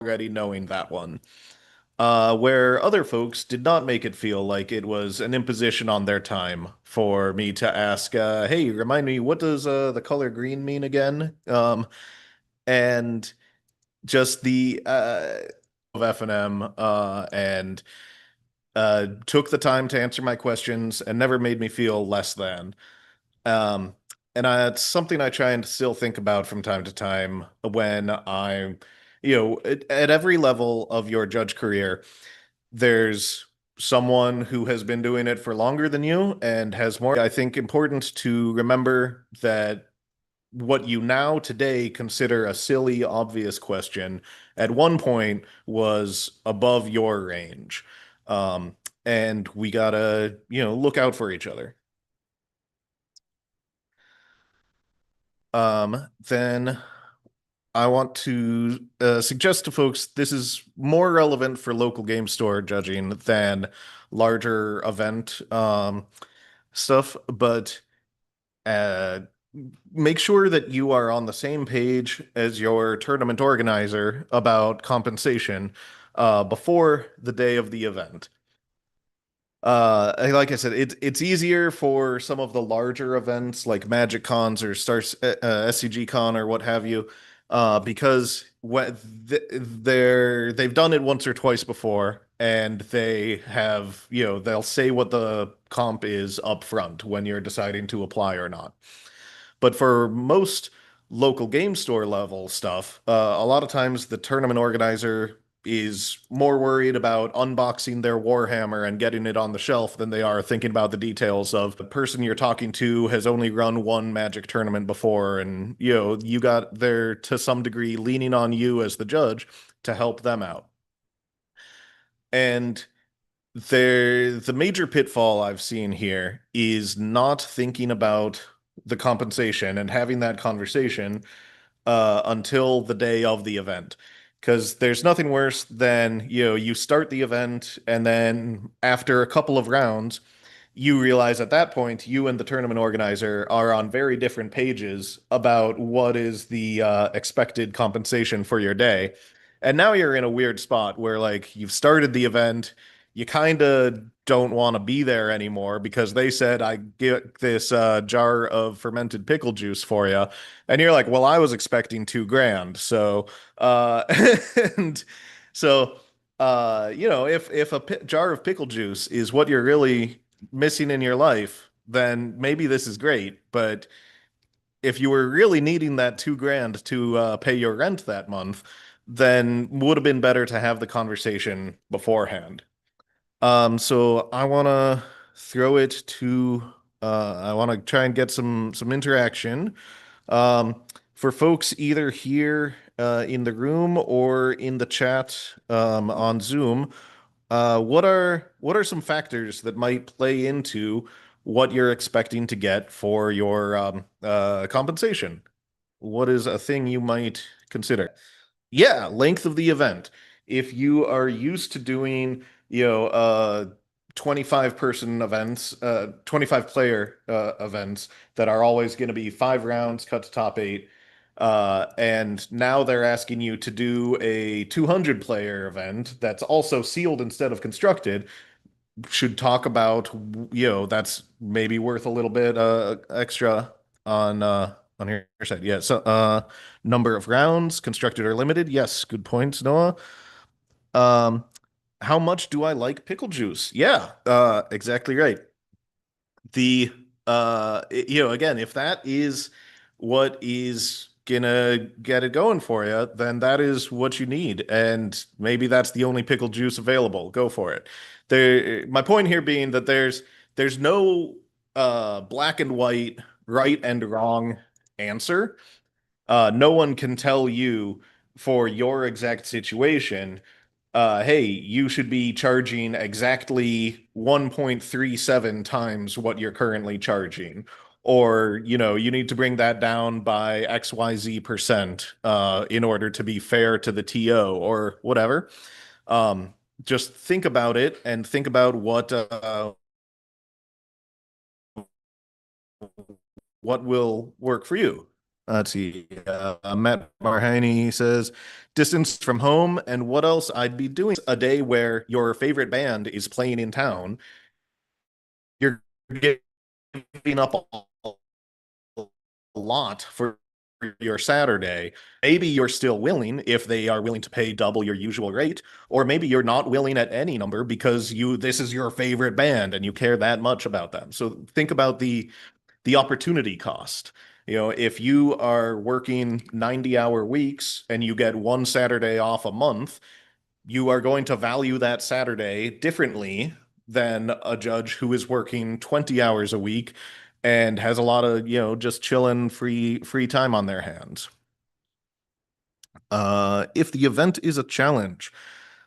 already knowing that one. Where other folks did not make it feel like it was an imposition on their time for me to ask, hey, remind me, what does the color green mean again? And just the of F&M and took the time to answer my questions and never made me feel less than. Um, it's something I try and still think about from time to time when I'm, at every level of your judge career, there's someone who has been doing it for longer than you and has more. I think important to remember that what you now today consider a silly, obvious question at one point was above your range. Um, and we gotta, look out for each other. Then I want to suggest to folks this is more relevant for local game store judging than larger event stuff, but uh, make sure that you are on the same page as your tournament organizer about compensation before the day of the event. Like I said, it's easier for some of the larger events like Magic Cons or SCG Con or what have you, because they've done it once or twice before, and they have, they'll say what the comp is up front when you're deciding to apply or not. But for most local game store level stuff, a lot of times the tournament organizer is more worried about unboxing their Warhammer and getting it on the shelf than they are thinking about the details of the person you're talking to has only run one Magic tournament before, and you got there to some degree leaning on you as the judge to help them out. And the major pitfall I've seen here is not thinking about the compensation and having that conversation until the day of the event. Because there's nothing worse than, you start the event and then after a couple of rounds, you realize at that point you and the tournament organizer are on very different pages about what is the expected compensation for your day. And now you're in a weird spot where like you've started the event, you kind of don't want to be there anymore because they said I get this jar of fermented pickle juice for you, and you're like, well, I was expecting 2 grand, so uh, and so if a jar of pickle juice is what you're really missing in your life, then maybe this is great. But if you were really needing that 2 grand to pay your rent that month, then would have been better to have the conversation beforehand. So I want to throw it to I want to try and get some interaction for folks either here in the room or in the chat on Zoom. What are some factors that might play into what you're expecting to get for your compensation? What is a thing you might consider? Yeah, length of the event. If you are used to doing, 25 person events, 25 player events that are always going to be 5 rounds, cut to top eight, and now they're asking you to do a 200 player event that's also sealed instead of constructed, should talk about, that's maybe worth a little bit extra on your side. Yeah, so number of rounds, constructed or limited. Yes, good points, Noah. Um, how much do I like pickle juice? Yeah, exactly right. The again, if that is what is gonna get it going for you, then that is what you need, and maybe that's the only pickle juice available. Go for it. My point here being that there's no black and white, right and wrong answer. No one can tell you for your exact situation, hey, you should be charging exactly 1.37 times what you're currently charging. Or, you need to bring that down by XYZ% in order to be fair to the TO or whatever. Um, just think about it and think about what will work for you. Let's see. Matt Marhaney says, distance from home and what else I'd be doing a day where your favorite band is playing in town. You're giving up a lot for your Saturday. Maybe you're still willing if they are willing to pay double your usual rate, or maybe you're not willing at any number because this is your favorite band and you care that much about them. So think about the opportunity cost. If you are working 90-hour weeks and you get one Saturday off a month, you are going to value that Saturday differently than a judge who is working 20 hours a week and has a lot of, just chilling free time on their hands. If the event is a challenge,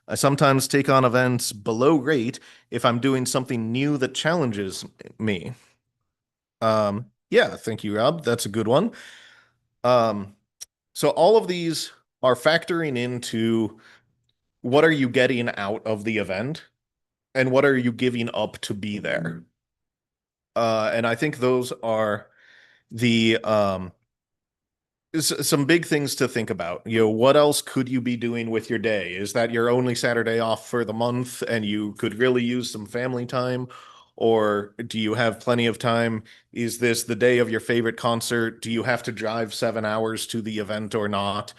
I sometimes take on events below rate if I'm doing something new that challenges me. Yeah, thank you, Rob. That's a good one. Um, so all of these are factoring into what are you getting out of the event and what are you giving up to be there? And I think those are the some big things to think about. What else could you be doing with your day? Is that your only Saturday off for the month and you could really use some family time? Or do you have plenty of time? Is this the day of your favorite concert? Do you have to drive 7 hours to the event or not?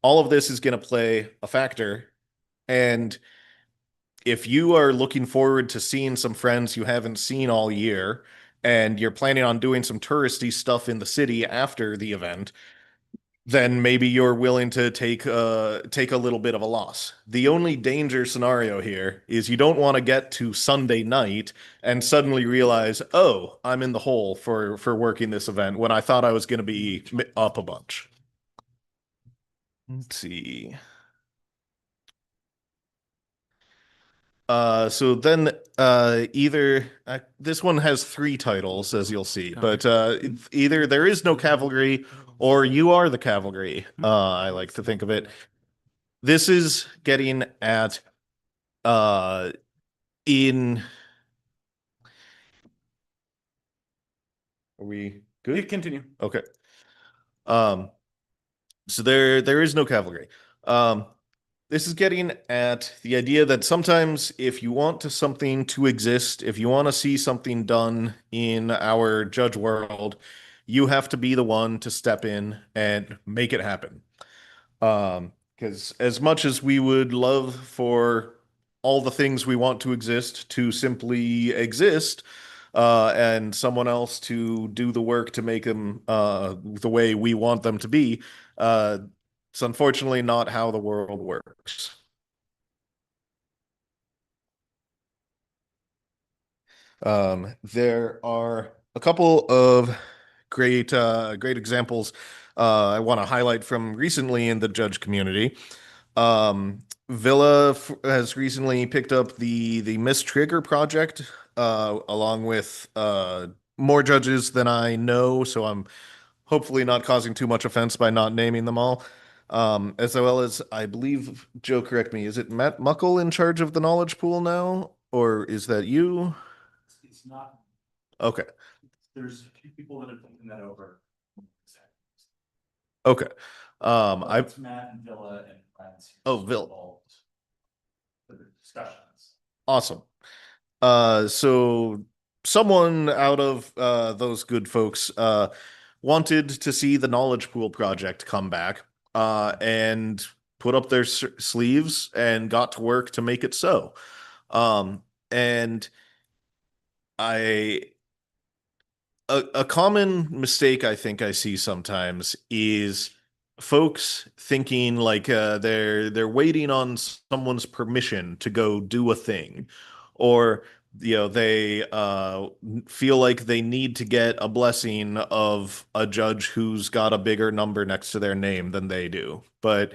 All of this is going to play a factor. And if you are looking forward to seeing some friends you haven't seen all year, and you're planning on doing some touristy stuff in the city after the event, then maybe you're willing to take a little bit of a loss. The only danger scenario here is you don't want to get to Sunday night and suddenly realize, oh, I'm in the hole for working this event when I thought I was going to be up a bunch. Let's see. So then either this one has three titles, as you'll see, but either there is no cavalry or you are the cavalry. I like to think of it. This is getting at uh in are we You good? continue. Okay. Um so there is no cavalry. Um this is getting at the idea that sometimes if you want to something to exist, if you want to see something done in our judge world, you have to be the one to step in and make it happen. Because as much as we would love for all the things we want to exist to simply exist, and someone else to do the work to make them the way we want them to be, uh, it's unfortunately not how the world works. There are a couple of great examples I want to highlight from recently in the judge community. Villa has recently picked up the Miss Trigger project, along with more judges than I know, so I'm hopefully not causing too much offense by not naming them all. As well as I believe, Joe, correct me, is it Matt Muckle in charge of the knowledge pool now, or is that you? It's not, Okay, there's a few people that have taken that over. okay. But it's Matt and Villa and friends. Oh, Villa. Involved with the discussions. Awesome. So someone out of those good folks wanted to see the Knowledge Pool project come back and put up their sleeves and got to work to make it so. And I a common mistake I think I see sometimes is folks thinking like they're waiting on someone's permission to go do a thing, or they feel like they need to get a blessing of a judge who's got a bigger number next to their name than they do. But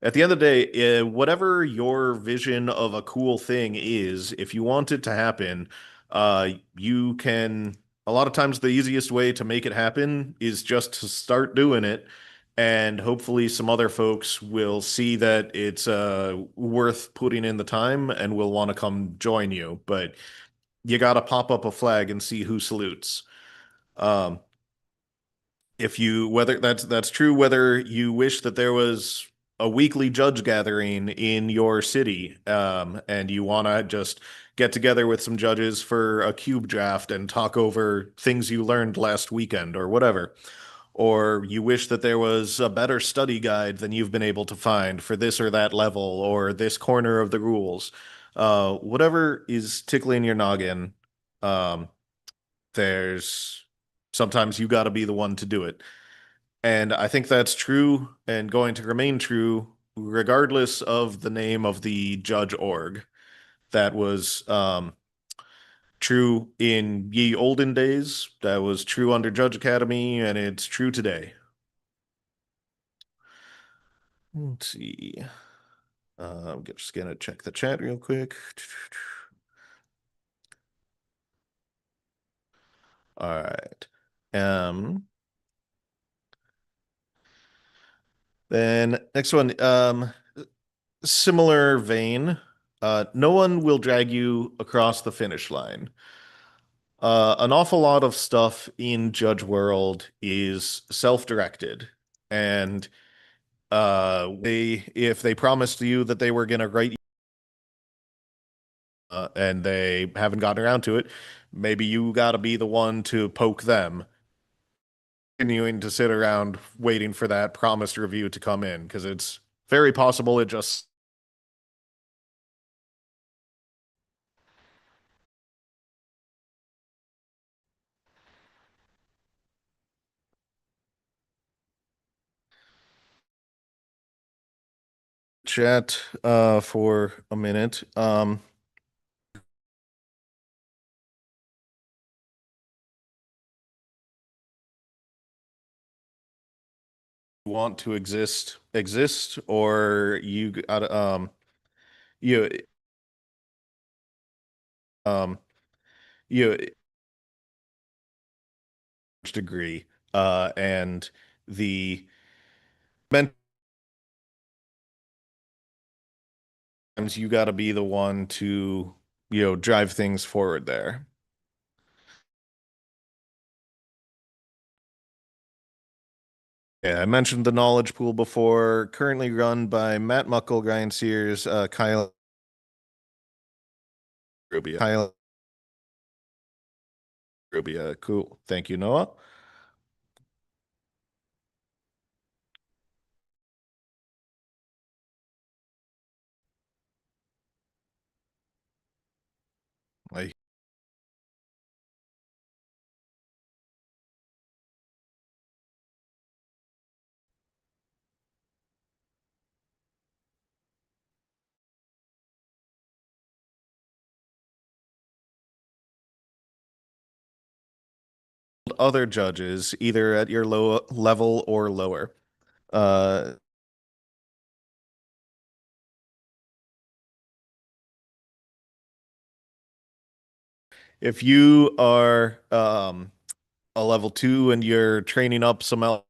at the end of the day, whatever your vision of a cool thing is, if you want it to happen, you can. A lot of times, the easiest way to make it happen is just to start doing it, and hopefully, some other folks will see that it's worth putting in the time and will want to come join you. But you got to pop up a flag and see who salutes. Um, If you whether that's true, whether you wish that there was a weekly judge gathering in your city, and you want to just get together with some judges for a cube draft and talk over things you learned last weekend or whatever, or you wish that there was a better study guide than you've been able to find for this or that level or this corner of the rules, whatever is tickling your noggin, um, there's sometimes you got to be the one to do it. And I think that's true and going to remain true regardless of the name of the judge org. That was true in ye olden days, that was true under Judge Academy, and it's true today. Let's see. I'm just gonna check the chat real quick. All right. Um, then next one, similar vein. No one will drag you across the finish line. An awful lot of stuff in Judge World is self-directed, and they if they promised you that they were gonna write, and they haven't gotten around to it, maybe you got to be the one to poke them, continuing to sit around waiting for that promised review to come in because it's very possible it just chat for a minute. Want to exist, or you got you um you degree, and the sometimes you got to be the one to drive things forward there. Yeah, I mentioned the knowledge pool before, currently run by Matt Muckle, Ryan Sears, Kyle Rubia. Kyle Rubia, cool. Thank you, Noah. Like other judges, either at your low level or lower. Uh, if you are a level two and you're training up some else,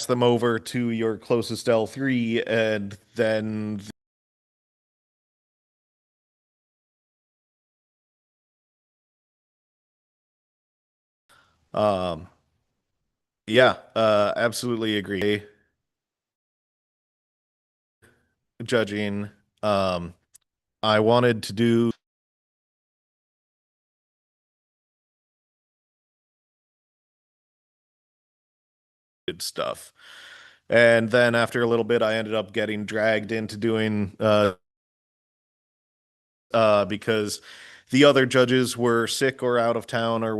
them over to your closest L3, and then um, yeah, absolutely agree. Judging, um, I wanted to do good stuff. And then after a little bit, I ended up getting dragged into doing because the other judges were sick or out of town or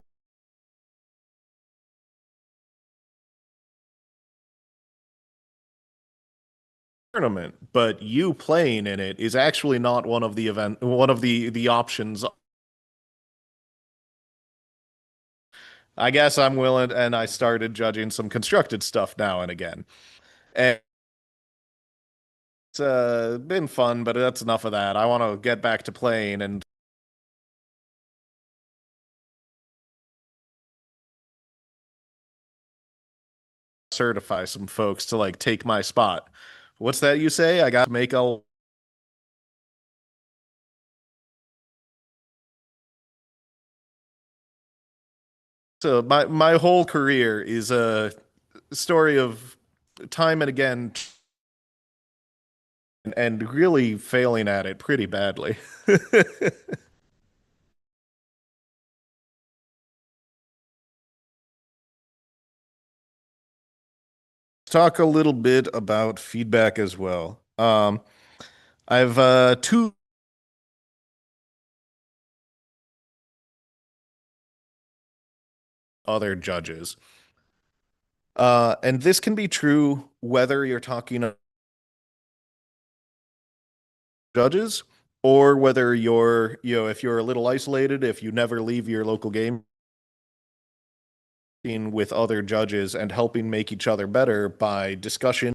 tournament. But you playing in it is actually not one of the options. I guess I'm willing, and I started judging some constructed stuff now and again. And it's been fun, but that's enough of that. I want to get back to playing and certify some folks to like take my spot. What's that you say? I got to make a So my whole career is a story of time and again and really failing at it pretty badly. Talk a little bit about feedback as well. I've two other judges. And this can be true whether you're talking to judges or whether you're, if you're a little isolated, if you never leave your local game with other judges and helping make each other better by discussion.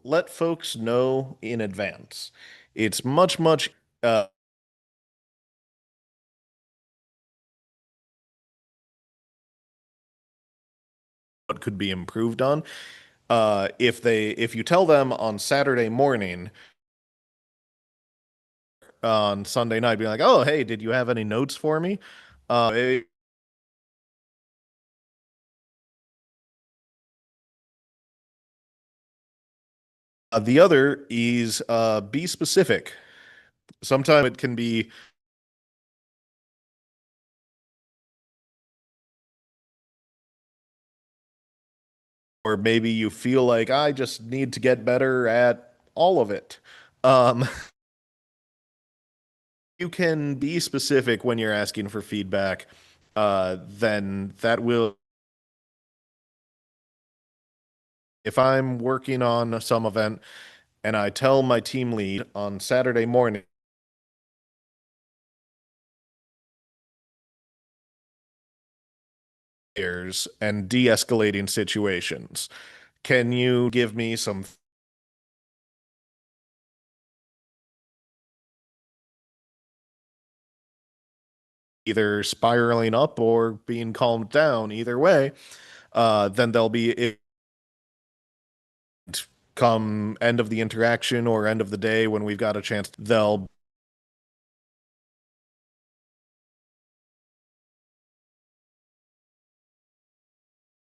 Let folks know in advance. It's much what could be improved on. If you tell them on Saturday morning, on Sunday night, be like, "Oh, hey, did you have any notes for me?" Uh, the other is be specific. Sometimes it can be, or maybe you feel like I just need to get better at all of it. Um, you can be specific when you're asking for feedback. Then that will, if I'm working on some event and I tell my team lead on Saturday morning, and de-escalating situations. Can you give me some either spiraling up or being calmed down? Either way, then they'll be it come end of the interaction or end of the day when we've got a chance. They'll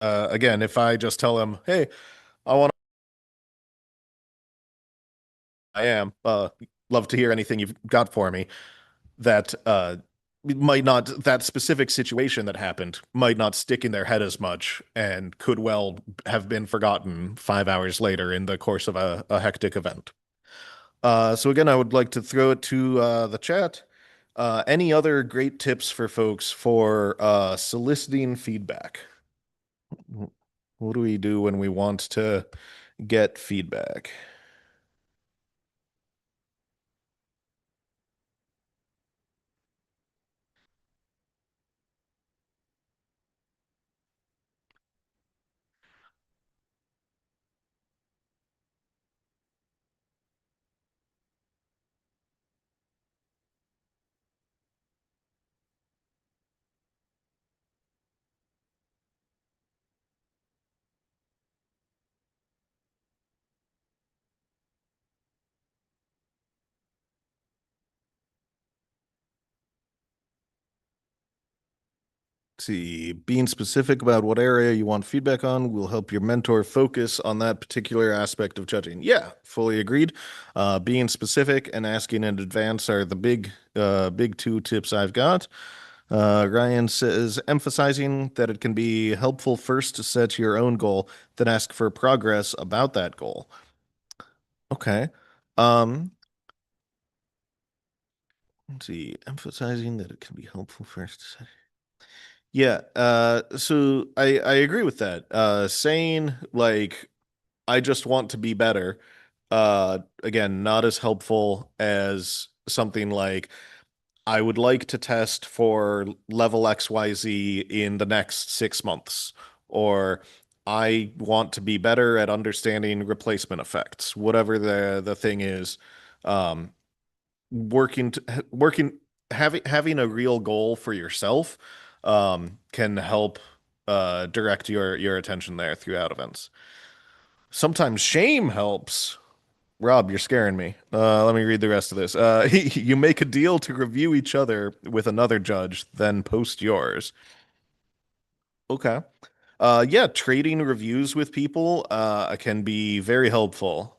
again, if I just tell them, "Hey, I want, I am love to hear anything you've got for me," that might not that specific situation that happened might not stick in their head as much and could well have been forgotten 5 hours later in the course of a hectic event. So again, I would like to throw it to the chat. Any other great tips for folks for soliciting feedback? What do we do when we want to get feedback? See, being specific about what area you want feedback on will help your mentor focus on that particular aspect of judging. Yeah, fully agreed. Being specific and asking in advance are the big two tips I've got. Ryan says, emphasizing that it can be helpful first to set your own goal, then ask for progress about that goal. Okay. Um, let's see, emphasizing that it can be helpful first to set. Yeah, so I agree with that. Saying like I just want to be better, again, not as helpful as something like I would like to test for level XYZ in the next 6 months, or I want to be better at understanding replacement effects, whatever the thing is. Um, working having a real goal for yourself can help direct your attention there throughout events. Sometimes shame helps. Rob, you're scaring me. Let me read the rest of this. You make a deal to review each other with another judge, then post yours. Okay. Yeah, trading reviews with people can be very helpful.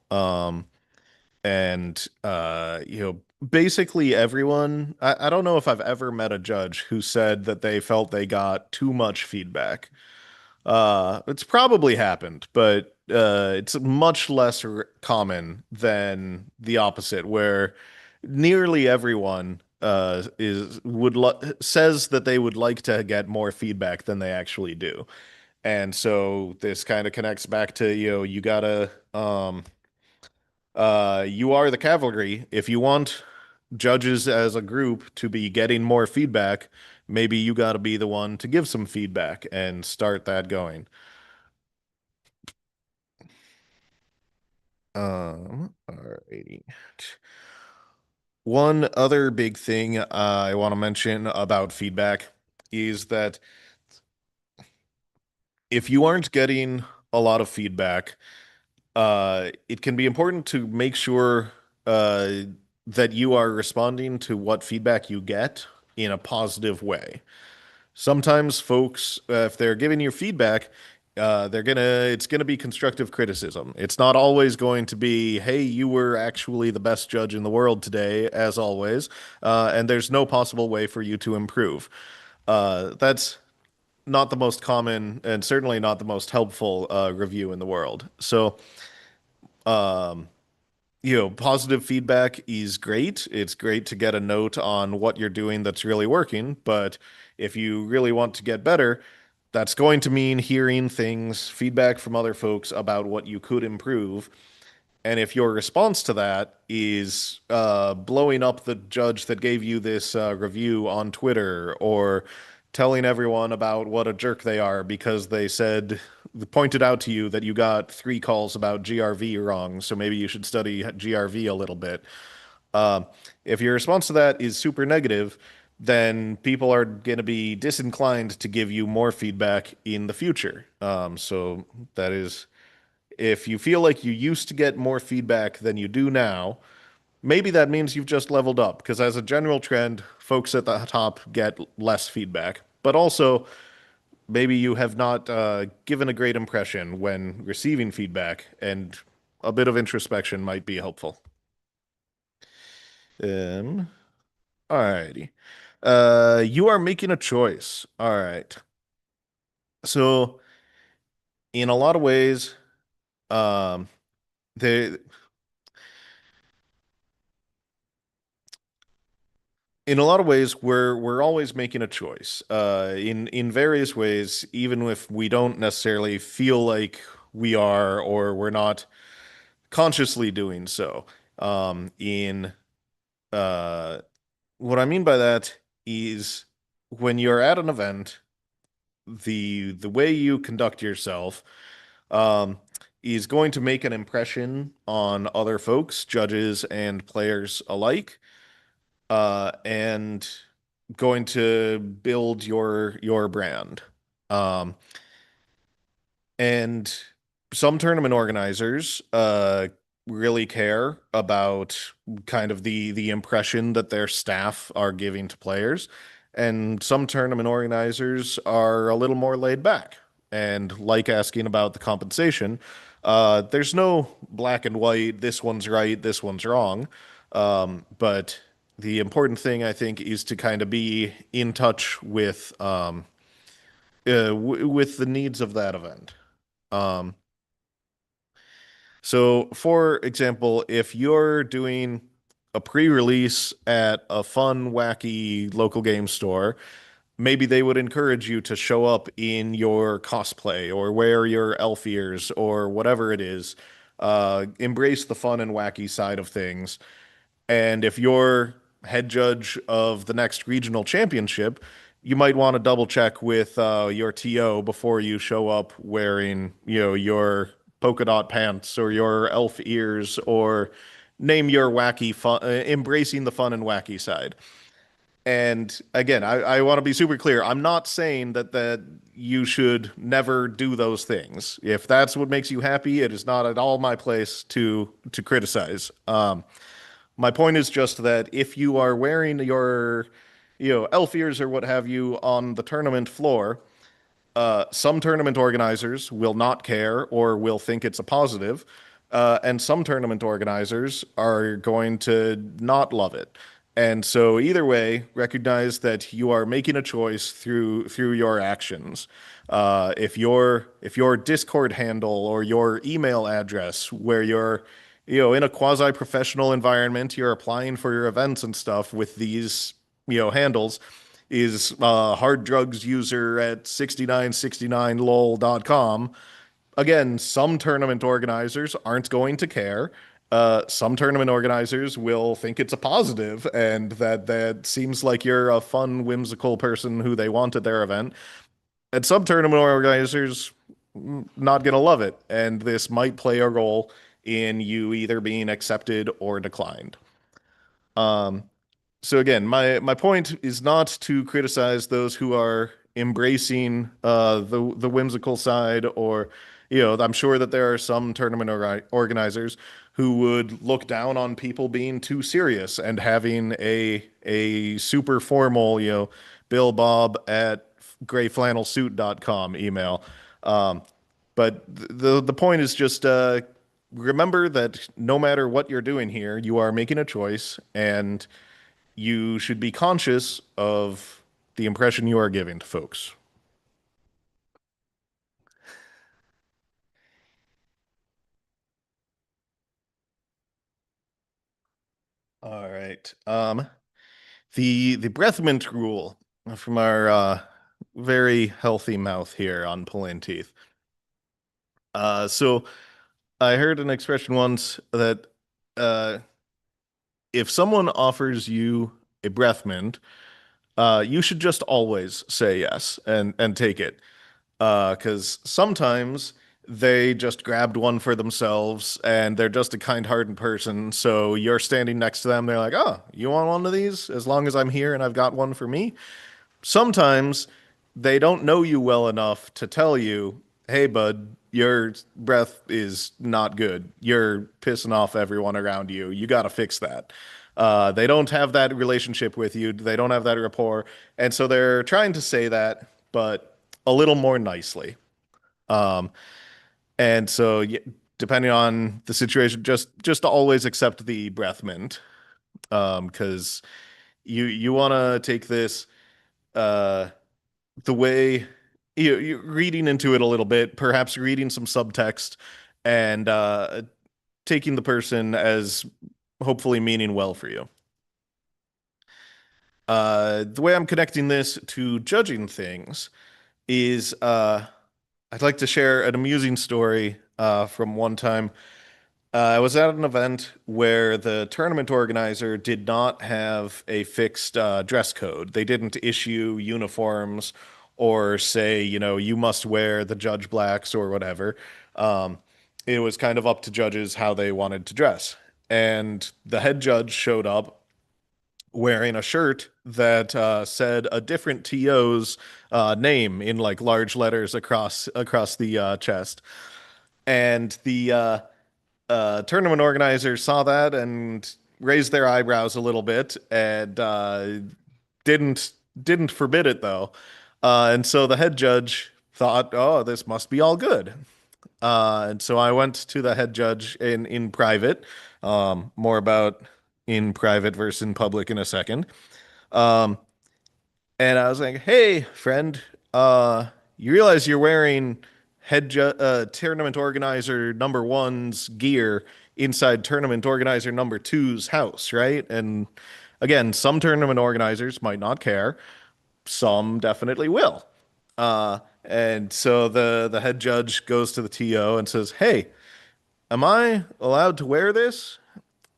And basically everyone, I don't know if I've ever met a judge who said that they felt they got too much feedback. It's probably happened, but it's much less common than the opposite, where nearly everyone is would says that they would like to get more feedback than they actually do. And so this kind of connects back to, you gotta you are the cavalry. If you want judges as a group to be getting more feedback, maybe you gotta be the one to give some feedback and start that going. Alrighty. One other big thing I want to mention about feedback is that if you aren't getting a lot of feedback, it can be important to make sure uh, that you are responding to what feedback you get in a positive way. Sometimes folks, if they're giving you feedback, it's gonna be constructive criticism. It's not always going to be, "Hey, you were actually the best judge in the world today," as always, and there's no possible way for you to improve. That's not the most common and certainly not the most helpful review in the world. So, um, positive feedback is great. It's great to get a note on what you're doing that's really working. But if you really want to get better, that's going to mean hearing things, feedback from other folks about what you could improve. And if your response to that is blowing up the judge that gave you this review on Twitter or telling everyone about what a jerk they are because they pointed out to you that you got 3 calls about GRV wrong, so maybe you should study GRV a little bit. Uh, if your response to that is super negative, then people are going to be disinclined to give you more feedback in the future. So that is if you feel like you used to get more feedback than you do now, maybe that means you've just leveled up, because as a general trend, folks at the top get less feedback. But also, maybe you have not given a great impression when receiving feedback, and a bit of introspection might be helpful. Um, Alrighty. You are making a choice. All right. So, in a lot of ways, um, they in a lot of ways we're always making a choice in various ways, even if we don't necessarily feel like we are or we're not consciously doing so. In uh What I mean by that is when you're at an event, the way you conduct yourself um is going to make an impression on other folks, judges and players alike, and going to build your brand. Um, and some tournament organizers really care about kind of the impression that their staff are giving to players, and some tournament organizers are a little more laid back and like asking about the compensation. There's no black and white, this one's right, this one's wrong. But the important thing, I think, is to kind of be in touch with the needs of that event. Um, so, for example, if you're doing a pre-release at a fun, wacky local game store, maybe they would encourage you to show up in your cosplay or wear your elf ears or whatever it is. Embrace the fun and wacky side of things. And if you're head judge of the next regional championship, you might want to double check with your TO before you show up wearing, your polka dot pants or your elf ears or name your wacky fun, embracing the fun and wacky side. And again, I want to be super clear. I'm not saying that you should never do those things. If that's what makes you happy, it is not at all my place to criticize. My point is just that if you are wearing your, elf ears or what have you on the tournament floor, some tournament organizers will not care or will think it's a positive, and some tournament organizers are going to not love it. And so either way, recognize that you are making a choice through your actions. If your Discord handle or your email address, where you're in a quasi-professional environment, you're applying for your events and stuff with these handles, is hard drugs user at 6969lol.com. Again, some tournament organizers aren't going to care. Some tournament organizers will think it's a positive and that seems like you're a fun, whimsical person who they want at their event. And some tournament organizers not gonna love it, and this might play a role in you either being accepted or declined. Um, so again, my point is not to criticize those who are embracing the whimsical side, or I'm sure that there are some tournament organizers who would look down on people being too serious and having a super formal, Bill Bob at grayflannelsuit.com email. Um, but the point is just remember that no matter what you're doing here, you are making a choice, and you should be conscious of the impression you are giving to folks. All right. The breath mint rule from our very healthy mouth here on pulling teeth. So I heard an expression once that uh, if someone offers you a breath mint, you should just always say yes and take it. Because sometimes they just grabbed one for themselves and they're just a kind-hearted person. So you're standing next to them, they're like, "Oh, you want one of these? As long as I'm here and I've got one for me." Sometimes they don't know you well enough to tell you, "Hey, bud, your breath is not good. You're pissing off everyone around you. You got to fix that." They don't have that relationship with you. They don't have that rapport. And so they're trying to say that, but a little more nicely. Um, and so, depending on the situation, just always accept the breath mint, because you want to take this uh, the way you reading into it a little bit, perhaps reading some subtext, and taking the person as hopefully meaning well for you. The way I'm connecting this to judging things is I'd like to share an amusing story from one time. I was at an event where the tournament organizer did not have a fixed dress code. They didn't issue uniforms or say, you must wear the judge blacks or whatever. Um, it was kind of up to judges how they wanted to dress. And the head judge showed up wearing a shirt that said a different TO's name in like large letters across the chest. And the tournament organizer saw that and raised their eyebrows a little bit and didn't didn't forbid it though. And so the head judge thought, "Oh, this must be all good." And so I went to the head judge in private. More about in private versus in public in a second. Um, and I was like, "Hey, friend, you realize you're wearing tournament organizer number one's gear inside tournament organizer number two's house, right?" And again, some tournament organizers might not care. Some definitely will. And so the head judge goes to the TO and says, "Hey, am I allowed to wear this?"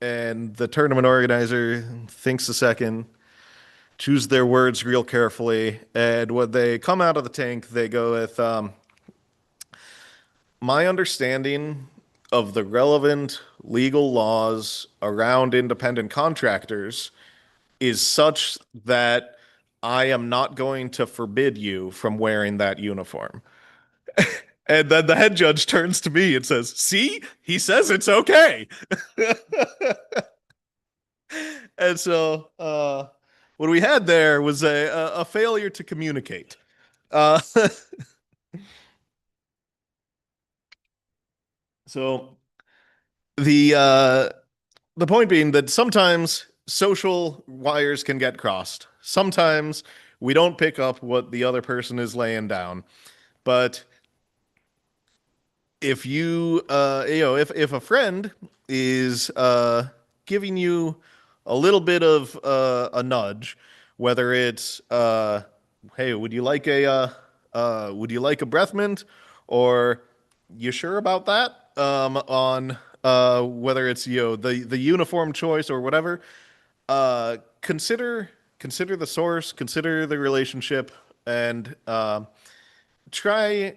And the tournament organizer thinks a second, choose their words real carefully, and when they come out of the tank, they go with, "My understanding of the relevant legal laws around independent contractors is such that I am not going to forbid you from wearing that uniform. And then the head judge turns to me and says, "See, he says it's okay." And so, what we had there was a failure to communicate. Uh, so the point being that sometimes social wires can get crossed. Sometimes we don't pick up what the other person is laying down. But if a friend is giving you a little bit of a nudge, whether it's hey, would you like a breath mint, or you sure about that, on whether it's the uniform choice or whatever, consider the source, consider the relationship, and try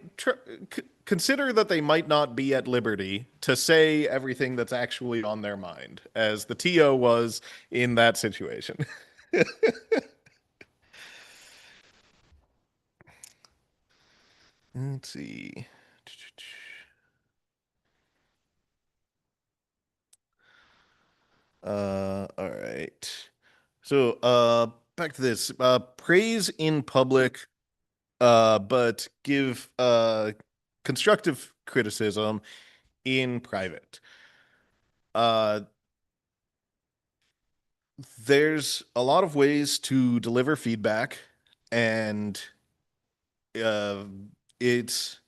consider that they might not be at liberty to say everything that's actually on their mind, as the TO was in that situation. Let's see. All right. So, back to this. Praise in public, but give constructive criticism in private. Uh, there's a lot of ways to deliver feedback, and uh, it's,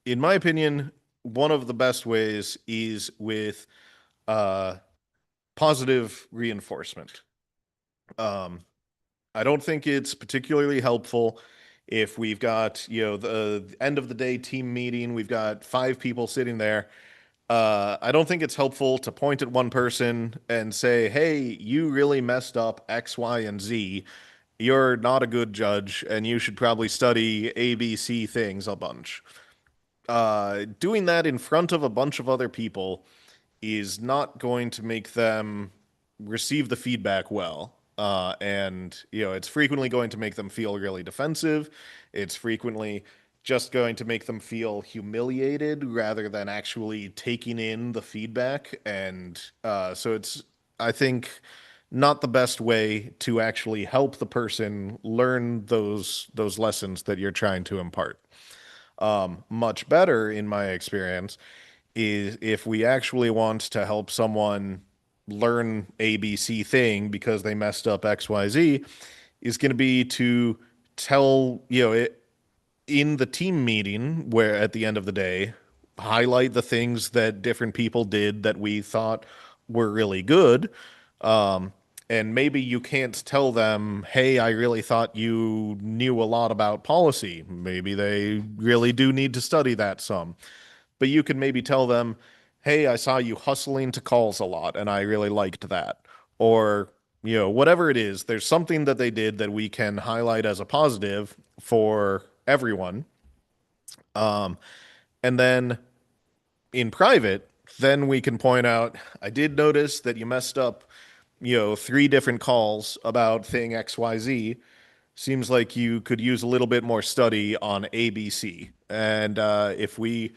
in my opinion, one of the best ways is with uh, positive reinforcement. Um, I don't think it's particularly helpful if we've got, the end of the day team meeting, we've got five people sitting there. I don't think it's helpful to point at one person and say, "Hey, you really messed up X, Y, and Z. You're not a good judge, and you should probably study A, B, C things a bunch." Doing that in front of a bunch of other people is not going to make them receive the feedback well. And, it's frequently going to make them feel really defensive. It's frequently just going to make them feel humiliated rather than actually taking in the feedback. And so it's, I think, not the best way to actually help the person learn those lessons that you're trying to impart. Much better, in my experience, is if we actually want to help someone learn ABC thing because they messed up XYZ, is going to be to tell, in the team meeting, where at the end of the day, highlight the things that different people did that we thought were really good. Um, and maybe you can't tell them, "Hey, I really thought you knew a lot about policy." Maybe they really do need to study that some. But you can maybe tell them, "Hey, I saw you hustling to calls a lot, and I really liked that." Or, whatever it is, there's something that they did that we can highlight as a positive for everyone. Um, and then in private, then we can point out, "I did notice that you messed up, three different calls about thing XYZ. Seems like you could use a little bit more study on ABC." And if we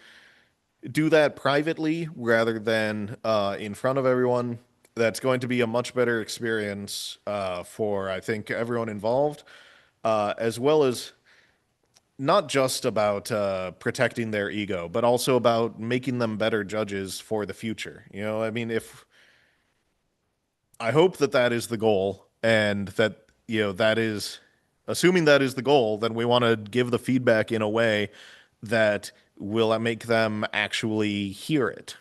do that privately rather than in front of everyone, that's going to be a much better experience for, I think, everyone involved, as well as not just about protecting their ego, but also about making them better judges for the future. I mean, if I hope that that is the goal, and that, that is, assuming that is the goal, then we want to give the feedback in a way that will make them actually hear it.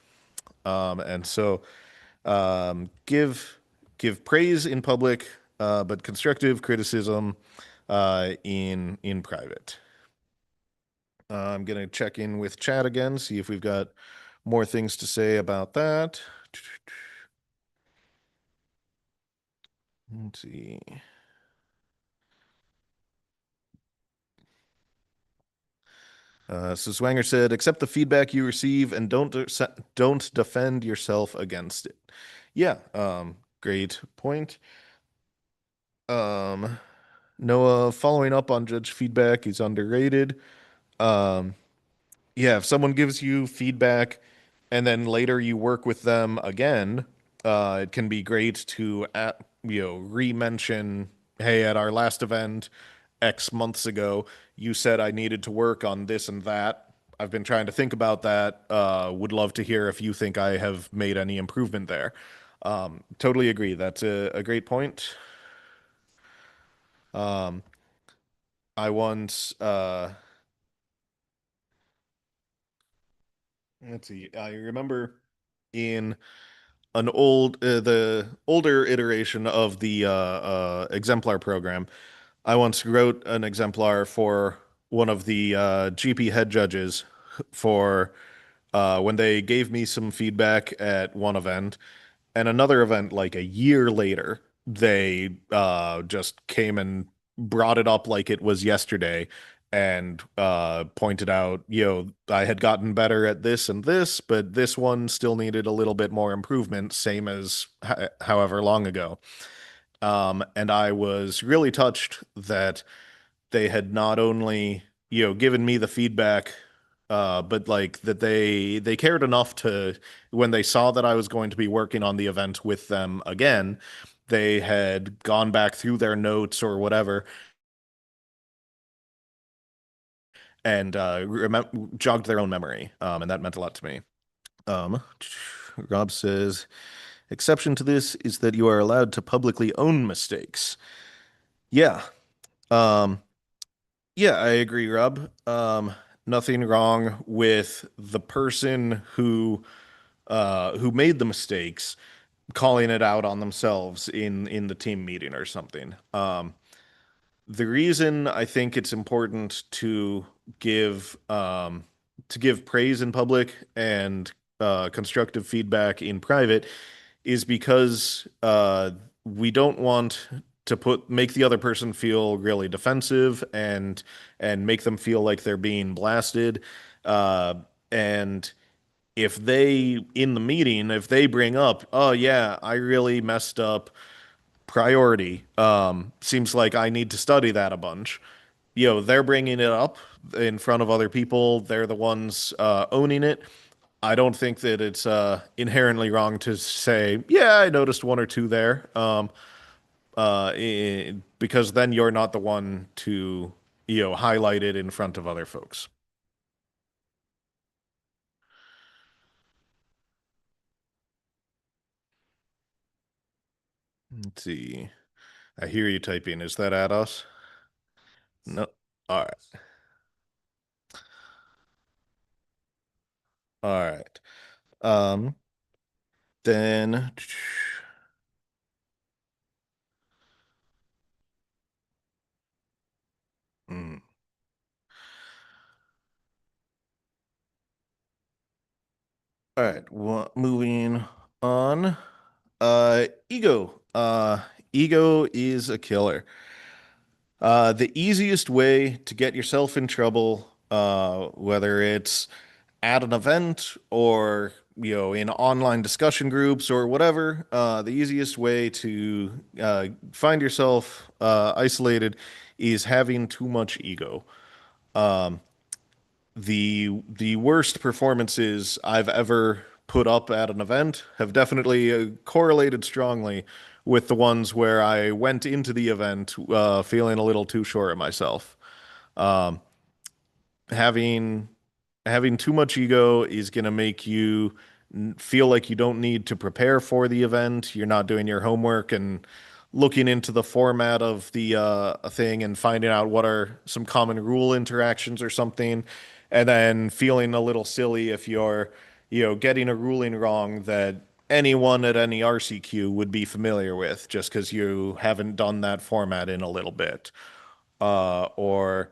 And so, give praise in public, but constructive criticism in private. I'm gonna check in with chat again, see if we've got more things to say about that. Let's see. So Swanger said, "Accept the feedback you receive and don't defend yourself against it." Yeah. Great point. Um, Noah, following up on judge feedback is underrated. Um, yeah, if someone gives you feedback and then later you work with them again, it can be great to re-mention, hey, at our last event X months ago, you said I needed to work on this and that. I've been trying to think about that. Would love to hear if you think I have made any improvement there. Totally agree. That's a great point. Um, I once, let's see, I remember in the older iteration of the exemplar program, I once wrote an exemplar for one of the GP head judges for when they gave me some feedback at one event, and another event like a year later, they just came and brought it up like it was yesterday and pointed out, I had gotten better at this and this, but this one still needed a little bit more improvement, same as however long ago. And I was really touched that they had not only, given me the feedback, but like that they cared enough to when they saw that I was going to be working on the event with them again, they had gone back through their notes or whatever and jogged their own memory. And that meant a lot to me. Um, Rob says, exception to this is that you are allowed to publicly own mistakes. Yeah. Um, Yeah, I agree, Rob. Nothing wrong with the person who made the mistakes calling it out on themselves in the team meeting or something. The reason I think it's important to give praise in public and constructive feedback in private is because we don't want to put make the other person feel really defensive and make them feel like they're being blasted. Uh, and if they in the meeting, if they bring up, oh yeah, I really messed up priority. Seems like I need to study that a bunch. They're bringing it up in front of other people. They're the ones owning it. I don't think that it's inherently wrong to say, yeah, I noticed one or two there, because then you're not the one to, highlight it in front of other folks. Let's see. I hear you typing. Is that at us? No. All right. All right. Um, then, mm, all right. Moving on. Ego. Ego is a killer. The easiest way to get yourself in trouble, whether it's at an event or in online discussion groups or whatever, the easiest way to find yourself isolated is having too much ego. The worst performances I've ever put up at an event have definitely correlated strongly with the ones where I went into the event feeling a little too sure of myself. Um, having having too much ego is going to make you feel like you don't need to prepare for the event. You're not doing your homework and looking into the format of the thing and finding out what are some common rule interactions or something, and then feeling a little silly if you're, getting a ruling wrong that anyone at any RCQ would be familiar with just because you haven't done that format in a little bit. Or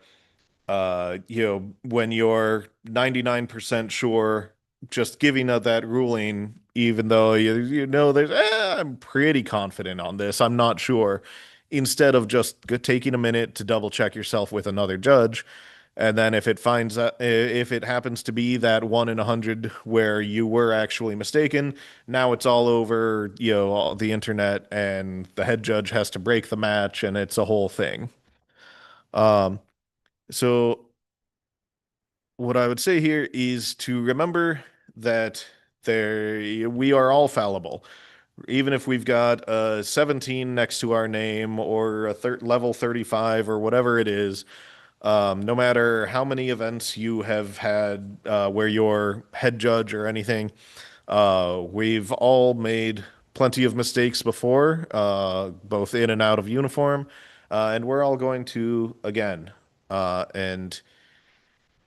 when you're 99% sure, just giving up that ruling, even though there's, I'm pretty confident on this, I'm not sure, instead of just taking a minute to double check yourself with another judge And then if it happens to be that 1 in 100 where you were actually mistaken, now it's all over, the internet, and the head judge has to break the match, and it's a whole thing. Um, so what I would say here is to remember that we are all fallible. Even if we've got a 17 next to our name or a level 35 or whatever it is, no matter how many events you have had where you're head judge or anything, we've all made plenty of mistakes before, both in and out of uniform, and we're all going to again. And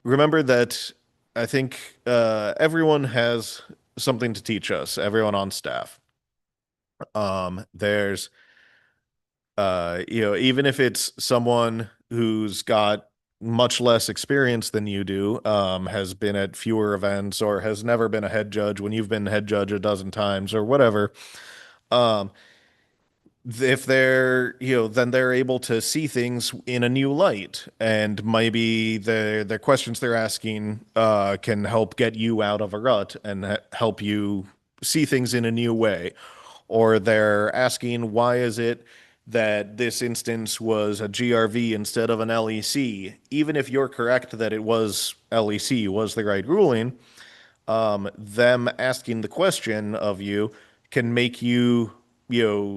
remember that I think everyone has something to teach us, everyone on staff. There's even if it's someone who's got much less experience than you do, has been at fewer events or has never been a head judge when you've been head judge a dozen times or whatever, um, if then they're able to see things in a new light, and maybe the questions they're asking can help get you out of a rut and help you see things in a new way. Or they're asking, why is it that this instance was a GRV instead of an LEC? Even if you're correct that it was LEC was the right ruling, them asking the question of you can make you,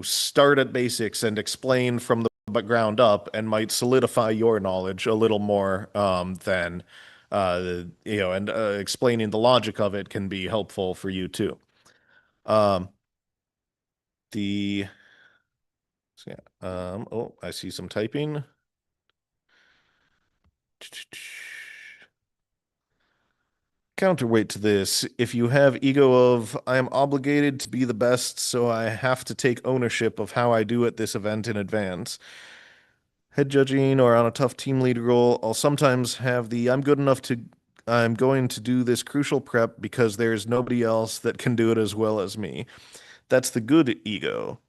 start at basics and explain from the ground up, and might solidify your knowledge a little more than, and explaining the logic of it can be helpful for you too. Um, the So, yeah. Oh, I see some typing. Counterweight to this, if you have ego of I am obligated to be the best, so I have to take ownership of how I do at this event in advance. Head judging or on a tough team lead role, I'll sometimes have the I'm going to do this crucial prep because there's nobody else that can do it as well as me. That's the good ego.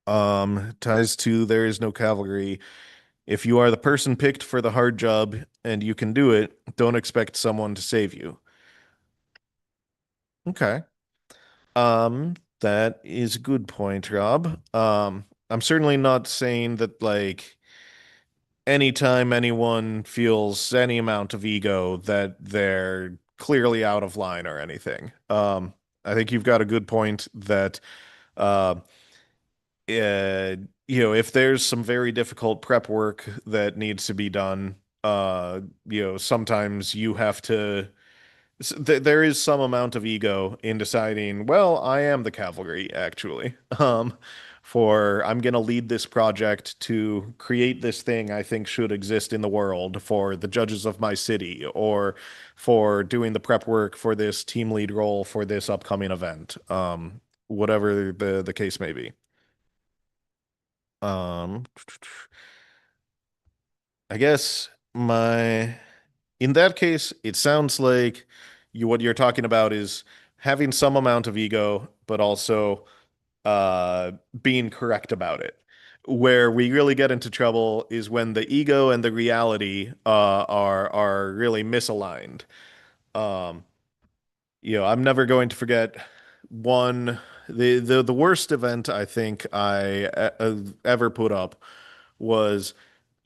Ties to there is no cavalry. If you are the person picked for the hard job and you can do it, don't expect someone to save you. Okay. That is a good point, Rob. I'm certainly not saying that like anytime anyone feels any amount of ego that they're clearly out of line or anything. I think you've got a good point that uh, if there's some very difficult prep work that needs to be done, sometimes you have to. There is some amount of ego in deciding, well, I am the cavalry, actually. For I'm going to lead this project to create this thing I think should exist in the world for the judges of my city, or for doing the prep work for this team lead role for this upcoming event. Whatever the case may be. Um, I guess in that case, it sounds like what you're talking about is having some amount of ego, but also uh, being correct about it. Where we really get into trouble is when the ego and the reality are really misaligned. Um, I'm never going to forget one the worst event I think ever put up was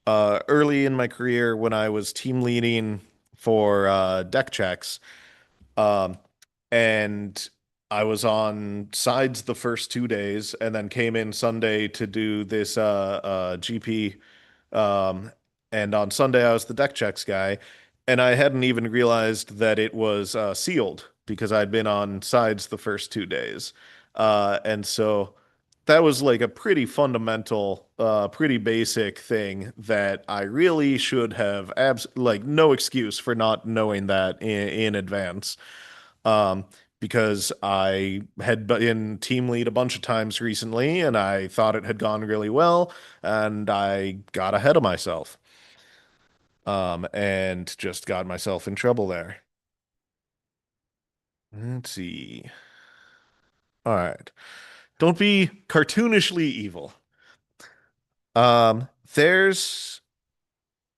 early in my career when I was team leading for deck checks. Um, and I was on sides the first 2 days and then came in Sunday to do this GP. Um, and on Sunday, I was the deck checks guy. And I hadn't even realized that it was sealed because I'd been on sides the first 2 days. And so that was like a pretty fundamental, pretty basic thing that I really should have like no excuse for not knowing that in advance. Um, because I had been team lead a bunch of times recently and I thought it had gone really well, and I got ahead of myself. And just got myself in trouble there. Let's see. All right. Don't be cartoonishly evil. There's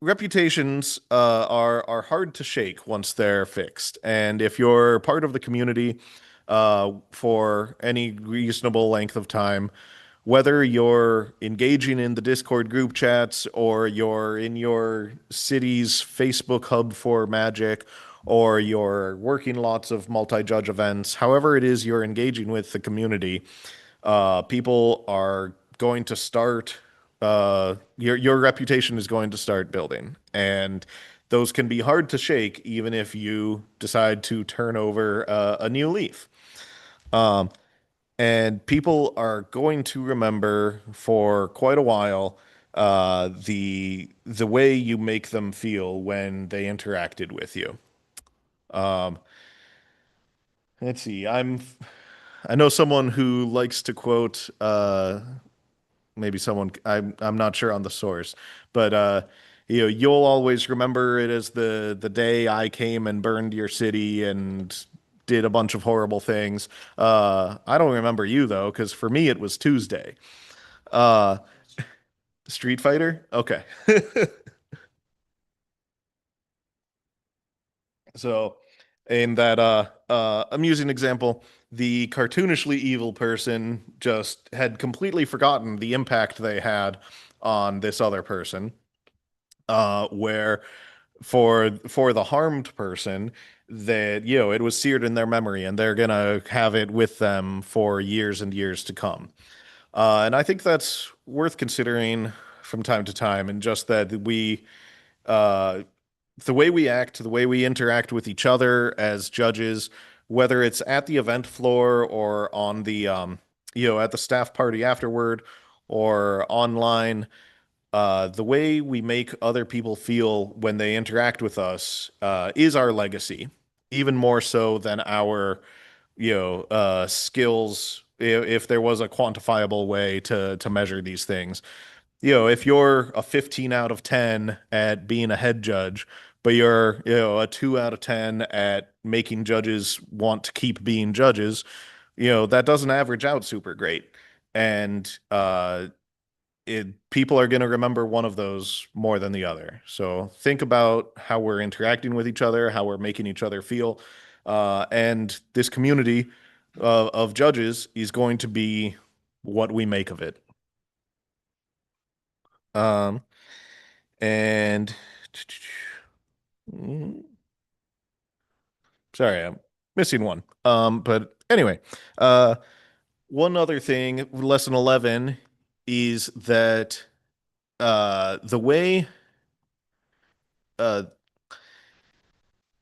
reputations are hard to shake once they're fixed. And if you're part of the community for any reasonable length of time, whether you're engaging in the Discord group chats or you're in your city's Facebook hub for Magic or you're working lots of multi-judge events, however it is you're engaging with the community, people are going to start your reputation is going to start building, and those can be hard to shake even if you decide to turn over a new leaf. Um, and people are going to remember for quite a while the way you make them feel when they interacted with you. Um, let's see. I know someone who likes to quote maybe someone I'm not sure on the source, but you'll always remember it as the day I came and burned your city and did a bunch of horrible things. I don't remember you though, because for me it was Tuesday. Uh, Street Fighter? Okay. So, in that amusing example, the cartoonishly evil person just had completely forgotten the impact they had on this other person. Where for the harmed person, that it was seared in their memory, and they're gonna have it with them for years and years to come. And I think that's worth considering from time to time, and just that uh, the way we act, the way we interact with each other as judges, whether it's at the event floor or on the at the staff party afterward or online, the way we make other people feel when they interact with us is our legacy, even more so than our skills. If there was a quantifiable way to measure these things, if you're a 15 out of 10 at being a head judge, but you're, a 2 out of 10 at making judges want to keep being judges, that doesn't average out super great. And people are going to remember one of those more than the other. So think about how we're interacting with each other, how we're making each other feel. And this community of judges is going to be what we make of it. Um, And sorry, I'm missing one. But anyway, uh, one other thing, lesson 11 is that the way uh,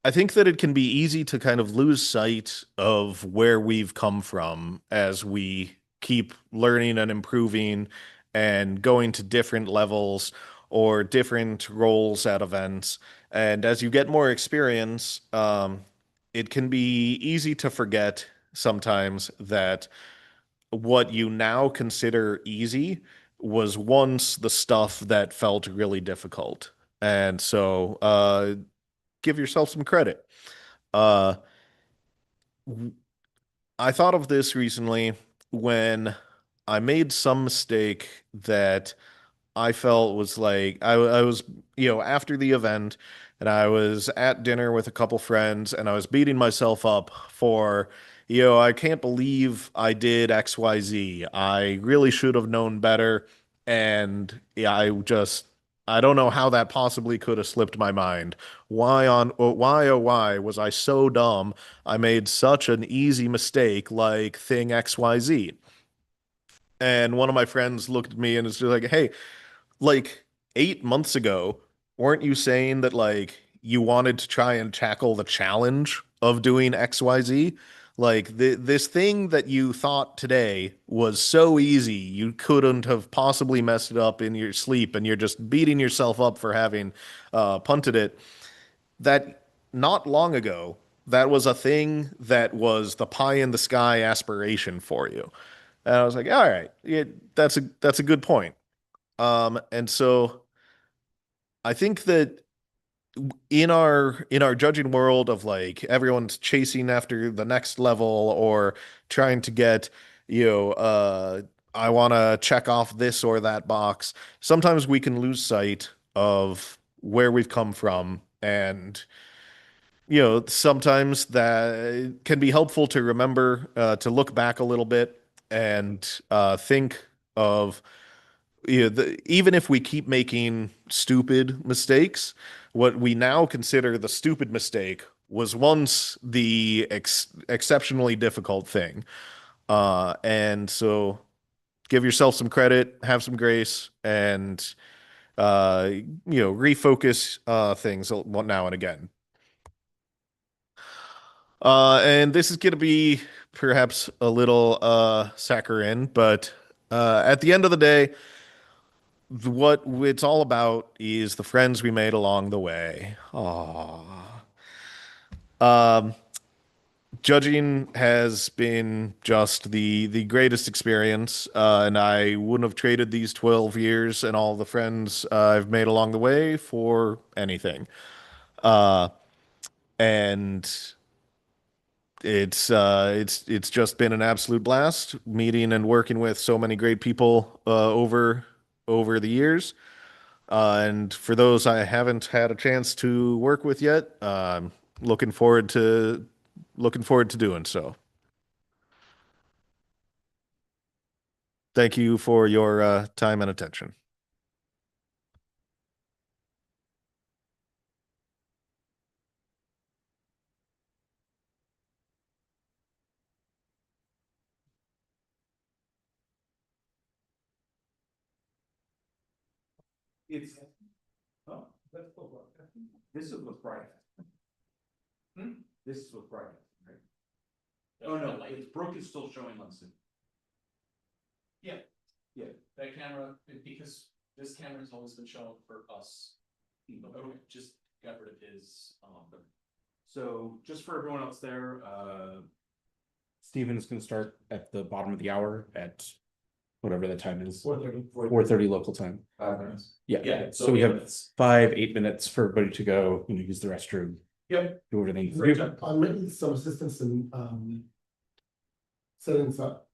I think that it can be easy to kind of lose sight of where we've come from as we keep learning and improving and going to different levels or different roles at events. And as you get more experience, it can be easy to forget sometimes that what you now consider easy was once the stuff that felt really difficult. And so, give yourself some credit. Uh, I thought of this recently when I made some mistake that I felt was like I was, after the event and I was at dinner with a couple friends and I was beating myself up for, I can't believe I did XYZ. I really should have known better. And yeah, I don't know how that possibly could have slipped my mind. Why oh why was I so dumb? I made such an easy mistake like thing XYZ. And one of my friends looked at me and was just like, "Hey, like 8 months ago, weren't you saying that like you wanted to try and tackle the challenge of doing XYZ? Like this thing that you thought today was so easy, you couldn't have possibly messed it up in your sleep, and you're just beating yourself up for having punted it. That not long ago, that was a thing that was the pie in the sky aspiration for you." And I was like, all right, that's a good point. And so I think that in our judging world of like everyone's chasing after the next level or trying to get, I want to check off this or that box, sometimes we can lose sight of where we've come from. And, sometimes that can be helpful to remember, to look back a little bit and think of, even if we keep making stupid mistakes, what we now consider the stupid mistake was once the exceptionally difficult thing. And so give yourself some credit, have some grace, and refocus things now and again. And this is going to be perhaps a little saccharine, but at the end of the day, what it's all about is the friends we made along the way. Aww. Um, Judging has been just the greatest experience, and I wouldn't have traded these 12 years and all the friends I've made along the way for anything. Uh, and it's just been an absolute blast meeting and working with so many great people over the years. And for those I haven't had a chance to work with yet, looking forward to looking forward to doing so. Thank you for your time and attention. It's, oh, this is what's bright. This is what's bright, right? Oh, no, it's Brooke is still showing on Zoom. Yeah, yeah, that camera, because this camera's always been shown for us. Okay, just got rid of his, so just for everyone else there, Steven is gonna start at the bottom of the hour at whatever the time is. 4:30. 4:30 local time. 5 minutes. Yeah, so we have 5, 8 minutes for everybody to go, use the restroom. Yep. Do whatever they need to do. I might need some assistance in setting this up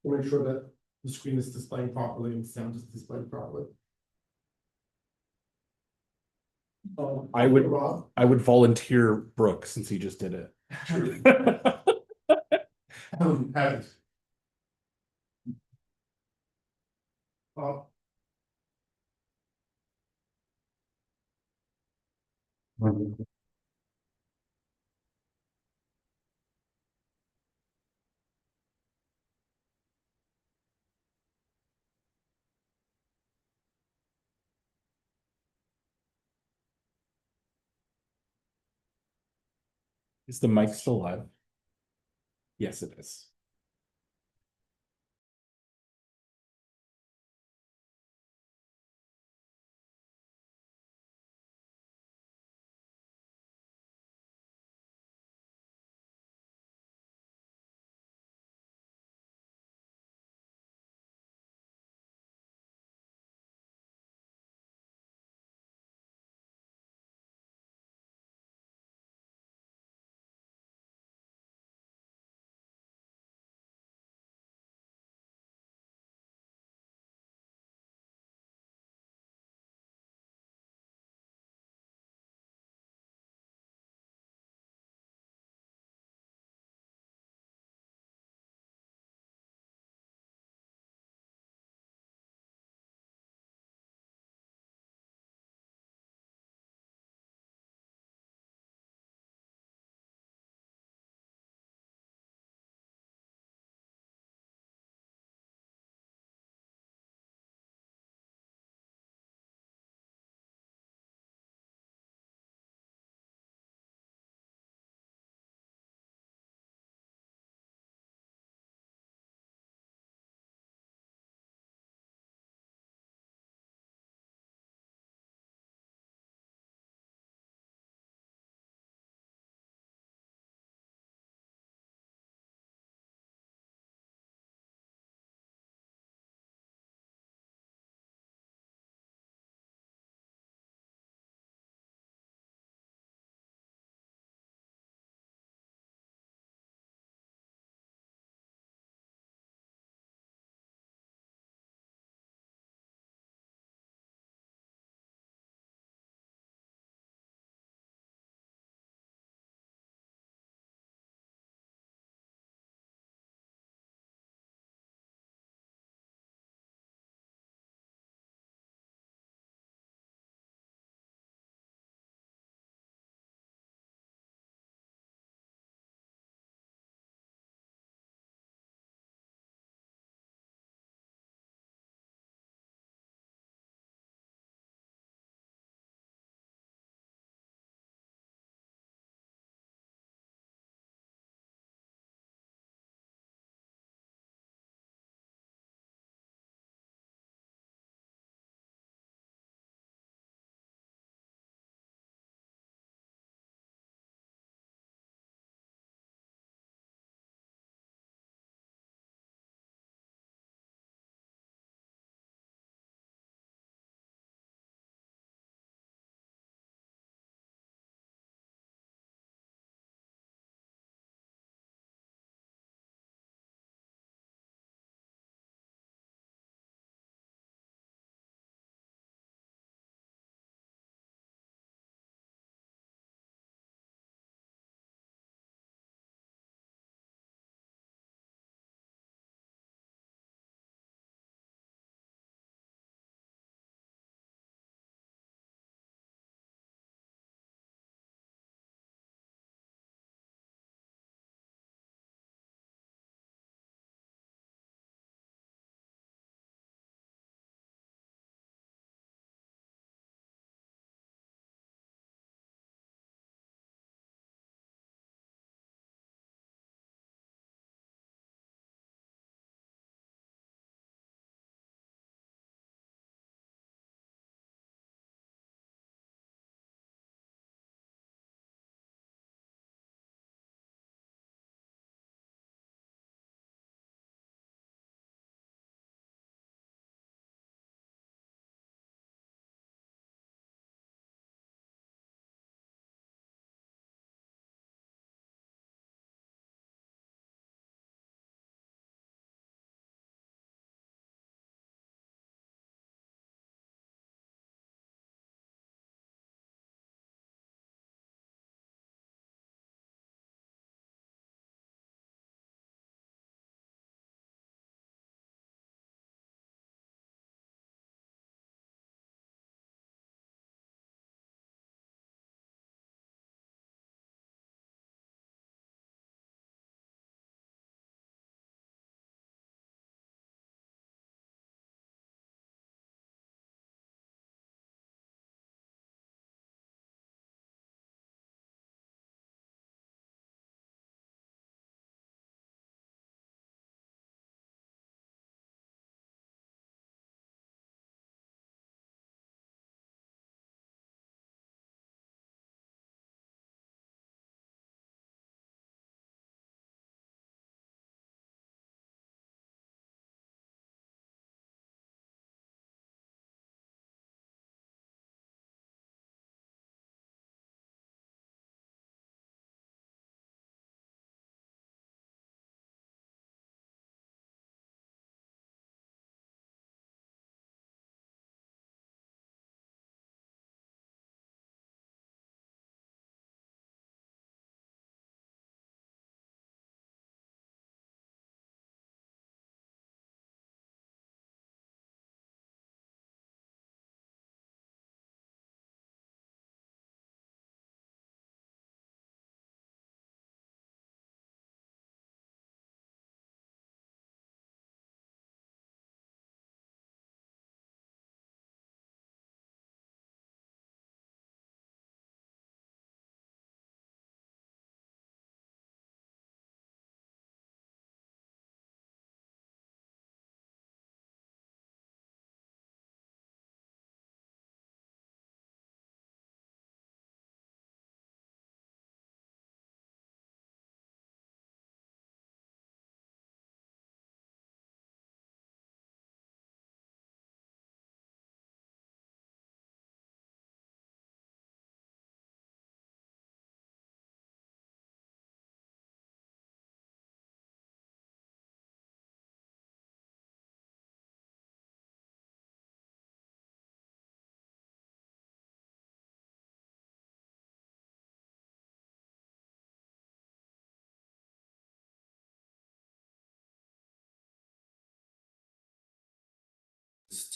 to make sure that the screen is displaying properly and sound is displaying properly. I would Rob, volunteer Brooke since he just did it. have it. Uh, Is the mic still live? Yes, it is.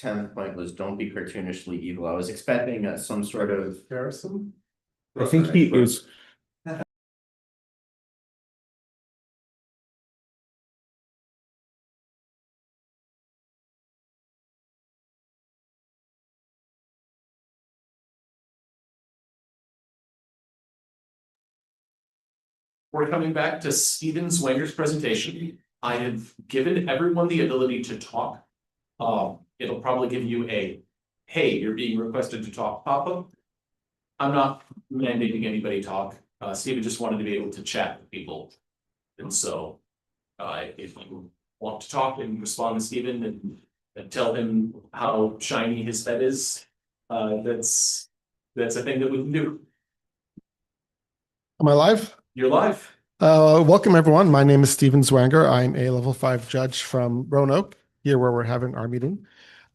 10th point was don't be cartoonishly evil. I was expecting some sort of. Harrison? I think he is. We're coming back to Steven Swanger's presentation. I have given everyone the ability to talk. It'll probably give you a, hey, you're being requested to talk pop-up. I'm not mandating anybody talk. Steven just wanted to be able to chat with people. And so, if you want to talk and respond to Steven and tell him how shiny his bed is, that's a thing that we can do. Am I live? You're live. Welcome everyone. My name is Steven Zwanger. I'm a level 5 judge from Roanoke, here where we're having our meeting.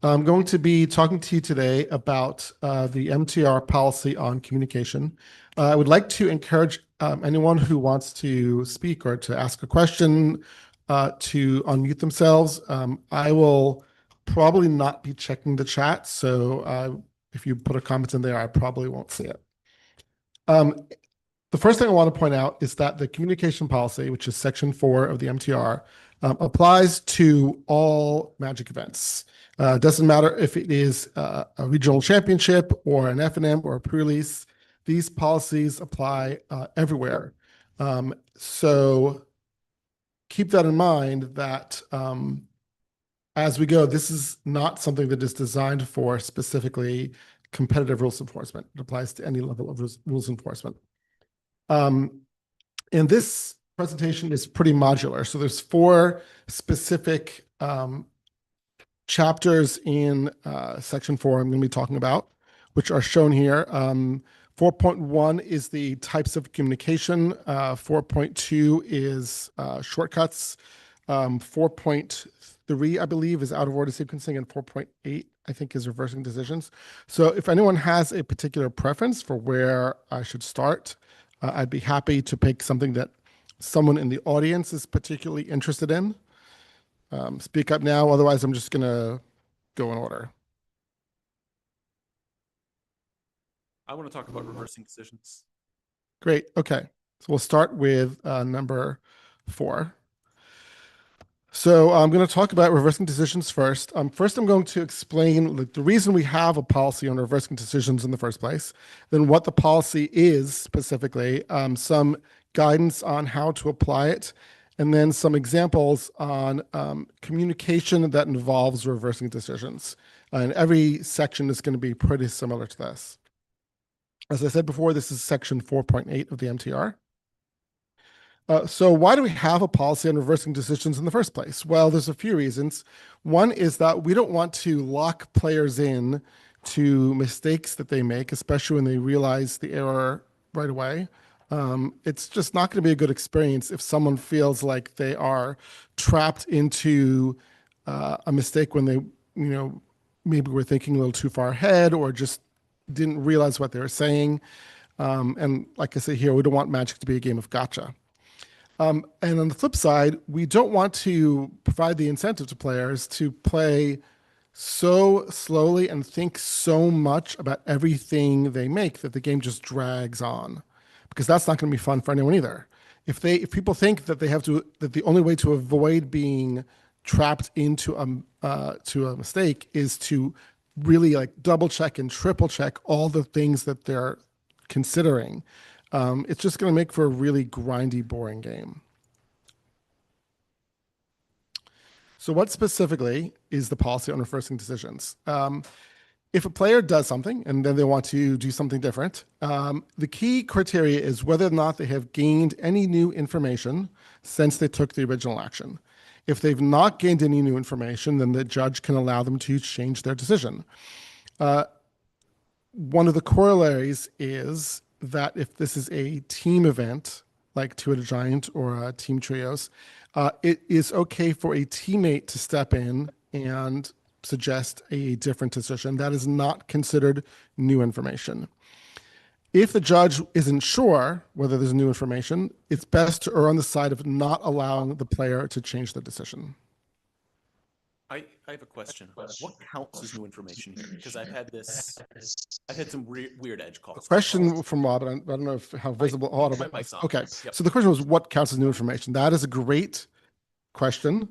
I'm going to be talking to you today about the MTR policy on communication. I would like to encourage anyone who wants to speak or to ask a question to unmute themselves. I will probably not be checking the chat, so if you put a comment in there, I probably won't see it. The first thing I want to point out is that the communication policy, which is section 4 of the MTR, applies to all Magic events. It doesn't matter if it is a regional championship or an FNM or a pre-release. These policies apply everywhere. So keep that in mind that as we go, this is not something that is designed for specifically competitive rules enforcement. It applies to any level of rules enforcement. And this presentation is pretty modular. So there's 4 specific chapters in section 4 I'm going to be talking about, which are shown here. 4.1 is the types of communication. 4.2 is shortcuts. 4.3, I believe, is out of order sequencing, and 4.8, I think, is reversing decisions. So if anyone has a particular preference for where I should start, I'd be happy to pick something that someone in the audience is particularly interested in. Speak up now, otherwise I'm just going to go in order. I want to talk about reversing decisions. Great. Okay. So we'll start with number 4. So I'm going to talk about reversing decisions first. First, I'm going to explain the reason we have a policy on reversing decisions in the first place, then what the policy is specifically, some guidance on how to apply it, and then some examples on communication that involves reversing decisions. And every section is going to be pretty similar to this. As I said before, this is section 4.8 of the MTR. So why do we have a policy on reversing decisions in the first place? Well, there's a few reasons. One is that we don't want to lock players in to mistakes that they make, especially when they realize the error right away. It's just not going to be a good experience if someone feels like they are trapped into a mistake when they, maybe were thinking a little too far ahead or just didn't realize what they were saying. And like I say here, we don't want Magic to be a game of gotcha. And on the flip side, we don't want to provide the incentive to players to play so slowly and think so much about everything they make that the game just drags on, because that's not going to be fun for anyone either. If people think that that the only way to avoid being trapped into a mistake is to really like double check and triple check all the things that they're considering, it's just going to make for a really grindy, boring game. So what specifically is the policy on reversing decisions? If a player does something and then they want to do something different, the key criteria is whether or not they have gained any new information since they took the original action. If they've not gained any new information, then the judge can allow them to change their decision. One of the corollaries is that if this is a team event, like Two-Headed Giant or Team Trios, it is okay for a teammate to step in and suggest a different decision. That is not considered new information. If the judge isn't sure whether there's new information, it's best to err on the side of not allowing the player to change the decision. I have a question. What counts as new information here? Because I've had some weird edge calls. Question from Rob, and I don't know how visible audible. My mic's on. Okay, Yep. so the question was, what counts as new information? That is a great question.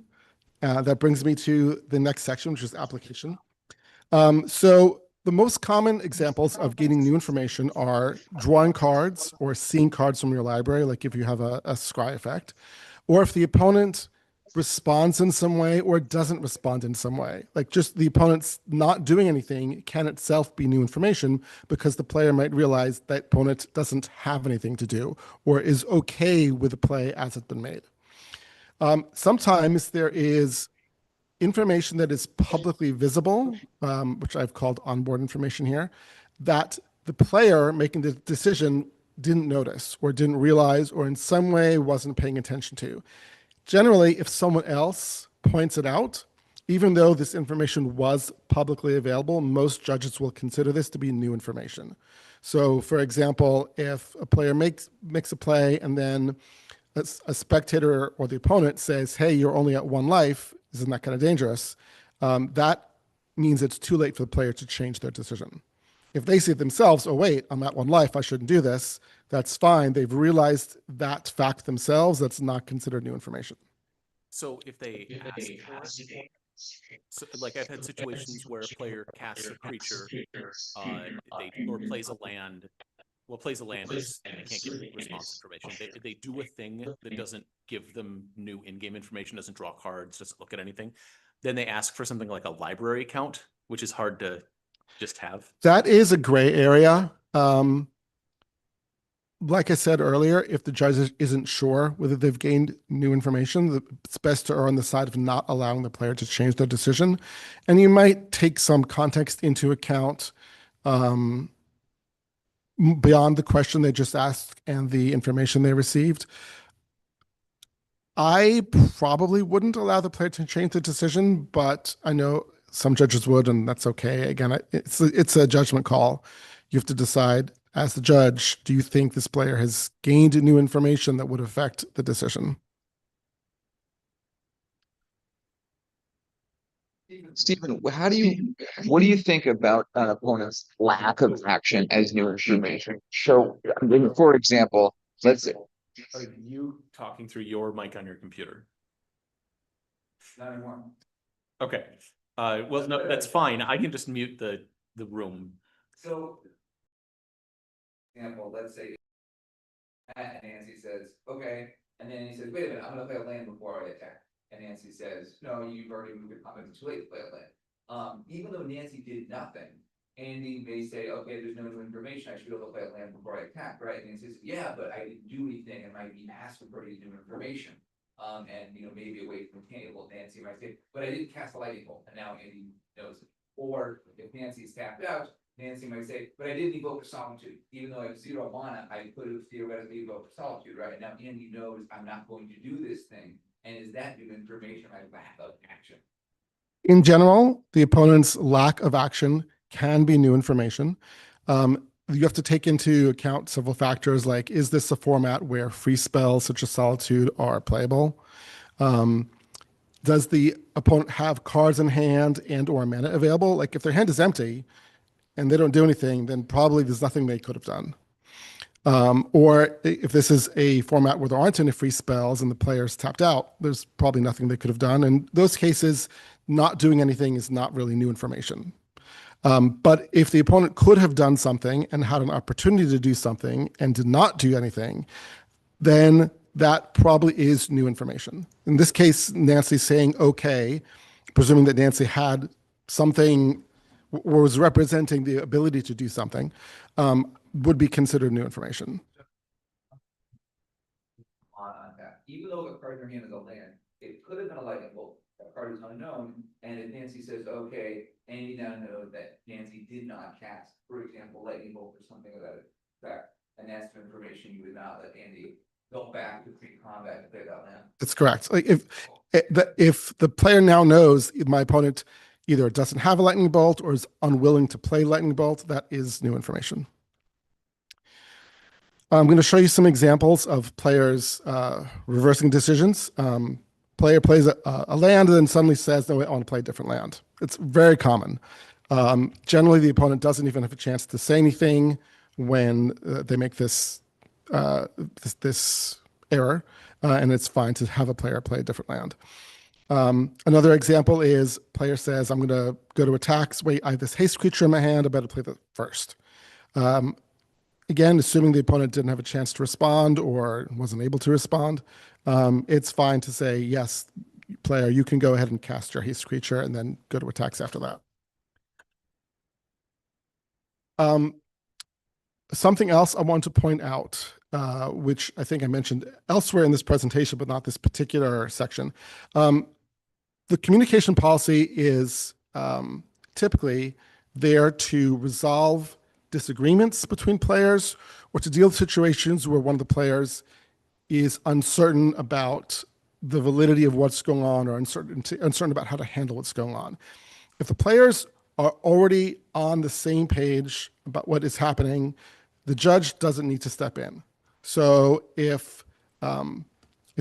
That brings me to the next section, which is application. So the most common examples of gaining new information are drawing cards or seeing cards from your library, like if you have a scry effect, or if the opponent responds in some way or doesn't respond in some way. Like just the opponent's not doing anything can itself be new information because the player might realize that opponent doesn't have anything to do or is okay with the play as it's been made. Sometimes there is information that is publicly visible, which I've called onboard information here, that the player making the decision didn't notice or didn't realize or in some way wasn't paying attention to. Generally, if someone else points it out, even though this information was publicly available, most judges will consider this to be new information. So, for example, if a player makes a play and then a spectator or the opponent says, hey, you're only at one life, isn't that kind of dangerous? That means it's too late for the player to change their decision. If they see themselves, oh, wait, I'm at one life, I shouldn't do this, that's fine. They've realized that fact themselves. That's not considered new information. So if they ask for it, so, like I've had situations where a player casts a creature, or plays a land. Well, plays a land and they can't give response information. They do a thing that doesn't give them new in-game information, doesn't draw cards, doesn't look at anything. Then they ask for something like a library count, which is hard to just have. That is a gray area. Like I said earlier, if the judge isn't sure whether they've gained new information, it's best to err on the side of not allowing the player to change their decision. And you might take some context into account beyond the question they just asked and the information they received. I probably wouldn't allow the player to change the decision, but I know some judges would, and that's okay. Again, it's a judgment call. You have to decide as the judge, do you think this player has gained new information that would affect the decision? Stephen, what do you think about an opponent's lack of action as new information? So, I mean, for example, let's say, Are you talking through your mic on your computer? Not anymore. Okay. Well, no, that's fine. I can just mute the room. So, example, let's say Nancy says, okay, and then he says, wait a minute, I'm gonna play a land before I attack. And Nancy says, no, you've already moved your comment, it's too late to play a land. Even though Nancy did nothing, Andy may say, okay, there's no new information, I should be able to play a land before I attack, right? And Nancy says, yeah, but I didn't do anything, and might be asking for any new information. And maybe away from the table, Nancy might say, but I didn't cast a lightning bolt, and now Andy knows it. Or if Nancy's tapped out, Nancy might say, but I didn't evoke a solitude. Even though I have 0 mana, I could have theoretically evoked a solitude, right? Now Andy knows I'm not going to do this thing. And is that new information or lack of action? In general, the opponent's lack of action can be new information. You have to take into account several factors like, is this a format where free spells such as Solitude are playable? Does the opponent have cards in hand and or mana available? Like if their hand is empty and they don't do anything, then probably there's nothing they could have done. Or if this is a format where there aren't any free spells and the player's tapped out, there's probably nothing they could have done. In those cases, not doing anything is not really new information. But if the opponent could have done something and had an opportunity to do something and did not do anything, then that probably is new information. In this case, Nancy saying okay, presuming that Nancy had something or was representing the ability to do something, would be considered new information. On that, even though a card in her hand is a land, it could have been a lightning bolt. That card is unknown, and if Nancy says, okay, Andy now knows that Nancy did not cast, for example, lightning bolt or something of that effect, and that's information you would not let Andy go back to pre-combat and play that land. That's correct. Like if the player now knows my opponent either doesn't have a lightning bolt or is unwilling to play lightning bolt, that is new information. I'm going to show you some examples of players reversing decisions. player plays a land and then suddenly says, no, I want to play a different land. It's very common. Generally, the opponent doesn't even have a chance to say anything when they make this error, and it's fine to have a player play a different land. Another example is player says, I'm going to go to attacks. Wait, I have this haste creature in my hand. I better play that first. Again, assuming the opponent didn't have a chance to respond or wasn't able to respond, it's fine to say, yes, player, you can go ahead and cast your haste creature and then go to attacks after that. Something else I want to point out, which I think I mentioned elsewhere in this presentation, but not this particular section. The communication policy is typically there to resolve disagreements between players or to deal with situations where one of the players is uncertain about the validity of what's going on or uncertain about how to handle what's going on. If the players are already on the same page about what is happening, the judge doesn't need to step in. So if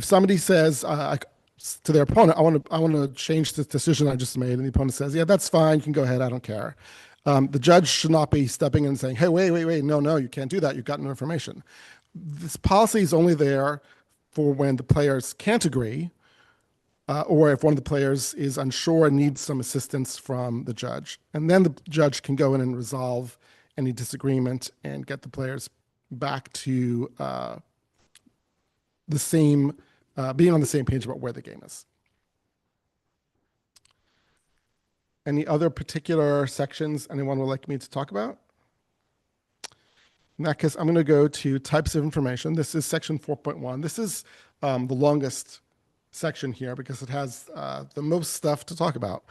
somebody says to their opponent, I want to change this decision I just made, and the opponent says, yeah, that's fine, you can go ahead, I don't care. The judge should not be stepping in and saying, hey, wait, no, you can't do that, you've got no information. This policy is only there for when the players can't agree, or if one of the players is unsure and needs some assistance from the judge. And then the judge can go in and resolve any disagreement and get the players back to being on the same page about where the game is. Any other particular sections anyone would like me to talk about? In that case, I'm going to go to types of information. This is section 4.1. This is the longest section here because it has the most stuff to talk about.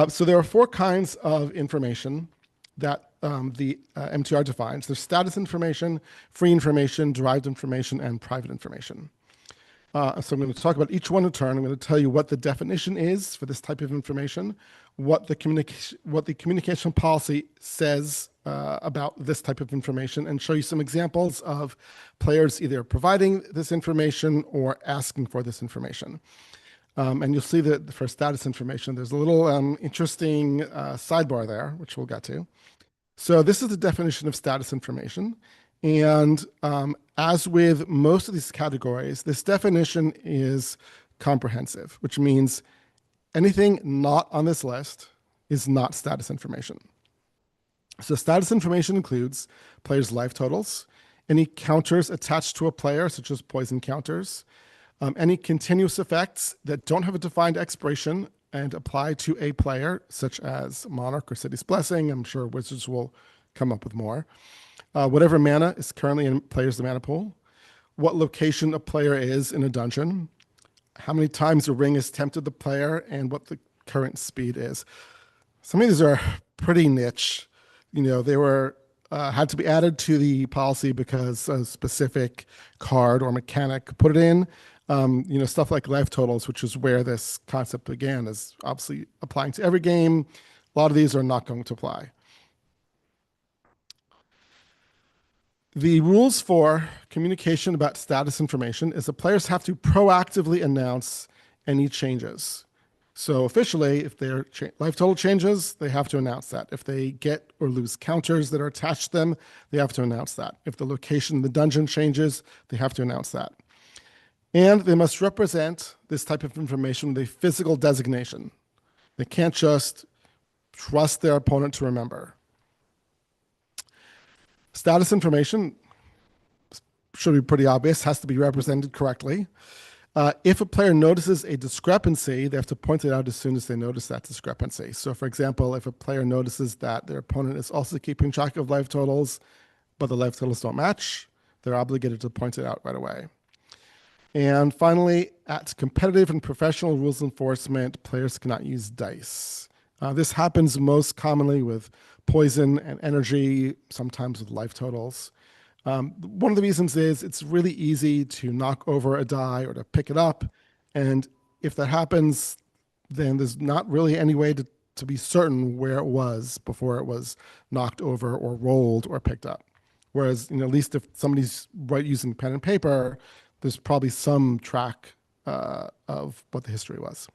So there are 4 kinds of information that the MTR defines. There's status information, free information, derived information, and private information. So I'm going to talk about each one in turn. I'm going to tell you what the definition is for this type of information, what the communication policy says about this type of information, and show you some examples of players either providing this information or asking for this information. And you'll see that for status information, there's a little interesting sidebar there, which we'll get to. So this is the definition of status information. And as with most of these categories, this definition is comprehensive, which means anything not on this list is not status information. So status information includes players' life totals, any counters attached to a player, such as poison counters, any continuous effects that don't have a defined expiration and apply to a player, such as Monarch or City's Blessing. I'm sure Wizards will come up with more. Whatever mana is currently in player's mana pool, what location a player is in a dungeon, how many times a ring has tempted the player, and what the current speed is. Some of these are pretty niche. You know, they were had to be added to the policy because a specific card or mechanic put it in. You know, stuff like life totals, which is where this concept began, is obviously applying to every game. A lot of these are not going to apply. The rules for communication about status information is that players have to proactively announce any changes. So officially, if their life total changes, they have to announce that. If they get or lose counters that are attached to them, they have to announce that. If the location in the dungeon changes, they have to announce that. And they must represent this type of information with a physical designation. They can't just trust their opponent to remember. Status information should be pretty obvious, has to be represented correctly. If a player notices a discrepancy, they have to point it out as soon as they notice that discrepancy. So for example, if a player notices that their opponent is also keeping track of life totals, but the life totals don't match, they're obligated to point it out right away. And finally, at competitive and professional rules enforcement, players cannot use dice. This happens most commonly with poison and energy, sometimes with life totals. One of the reasons is it's really easy to knock over a die or to pick it up. And if that happens, then there's not really any way to be certain where it was before it was knocked over or rolled or picked up. Whereas, you know, at least if somebody's using pen and paper, there's probably some track of what the history was.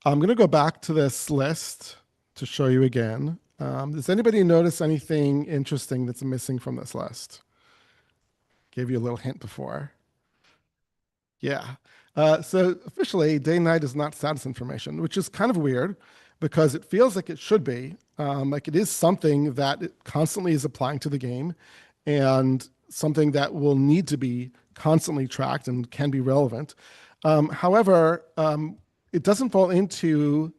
I'm going to go back to this list to show you again. Does anybody notice anything interesting that's missing from this list? Gave you a little hint before. Yeah. So officially, day night is not status information, which is kind of weird because it feels like it should be. Like it is something that it constantly is applying to the game and something that will need to be constantly tracked and can be relevant. However, it doesn't fall into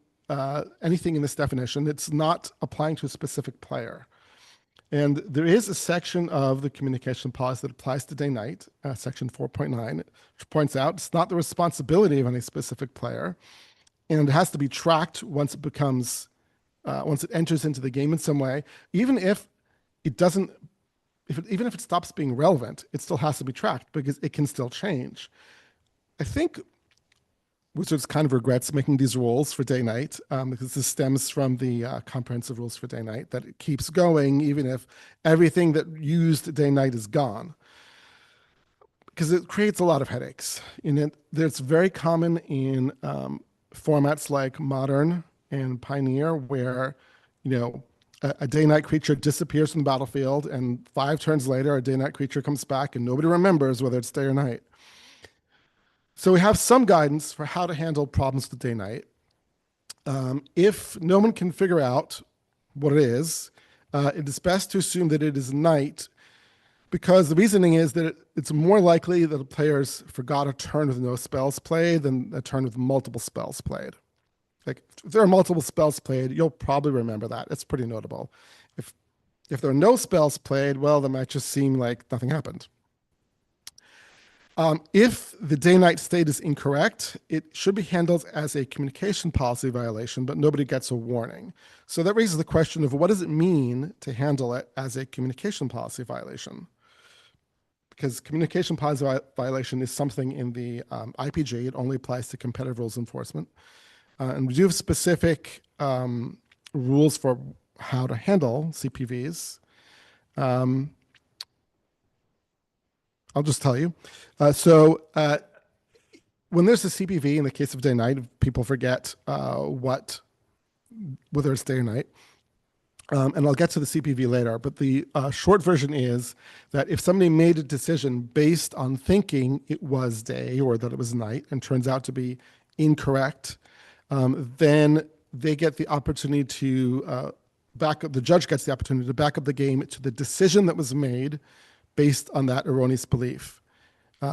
anything in this definition. It's not applying to a specific player. And there is a section of the communication policy that applies to day night, section 4.9, which points out it's not the responsibility of any specific player. And it has to be tracked once it becomes, once it enters into the game in some way, even if it doesn't, even if it stops being relevant, it still has to be tracked because it can still change. I think Wizards kind of regrets making these rules for day night because this stems from the comprehensive rules for day night, that it keeps going even if everything that used day night is gone, because it creates a lot of headaches. It's very common in formats like Modern and Pioneer where, a day night creature disappears from the battlefield and 5 turns later, a day night creature comes back and nobody remembers whether it's day or night. So we have some guidance for how to handle problems with day night. If no one can figure out what it is best to assume that it is night, because the reasoning is that it's more likely that the players forgot a turn with no spells played than a turn with multiple spells played. Like if there are multiple spells played, you'll probably remember that. It's pretty notable. If there are no spells played, well, that might just seem like nothing happened. If the day-night state is incorrect, it should be handled as a communication policy violation, but nobody gets a warning. So that raises the question of what does it mean to handle it as a communication policy violation? Because communication policy violation is something in the IPG. It only applies to competitive rules enforcement. And we do have specific rules for how to handle CPVs. I'll just tell you. When there's a CPV in the case of day night, people forget whether it's day or night. And I'll get to the CPV later, but the short version is that if somebody made a decision based on thinking it was day or that it was night and turns out to be incorrect, then they get the opportunity to the judge gets the opportunity to back up the game to the decision that was made based on that erroneous belief,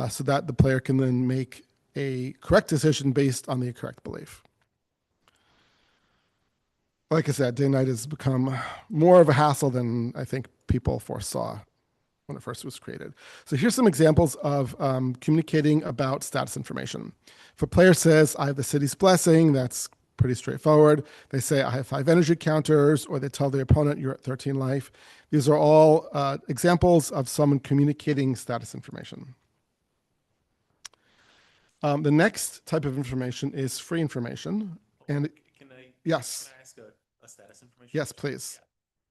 so that the player can then make a correct decision based on the correct belief. Like I said, day night has become more of a hassle than I think people foresaw when it first was created. So here's some examples of communicating about status information. If a player says, I have the city's blessing, that's pretty straightforward. They say, I have 5 energy counters, or they tell the opponent, you're at 13 life. These are all examples of someone communicating status information. The next type of information is free information. And yes. Can I ask a status information? Yes, please. Yeah.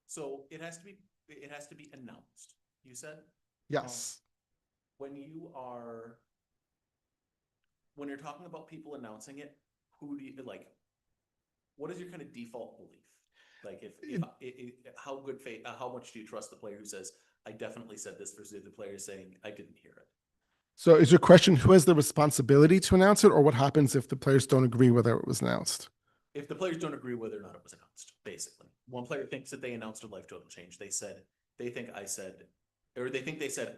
So it has to be announced. You said? Yes. When you're talking about people announcing it, who do you like? What is your kind of default belief? Like how good faith, how much do you trust the player who says, I definitely said this versus the player saying, I didn't hear it? So is your question, who has the responsibility to announce it, or what happens if the players don't agree whether it was announced? If the players don't agree whether or not it was announced, basically. One player thinks that they announced a life total change. They think they said,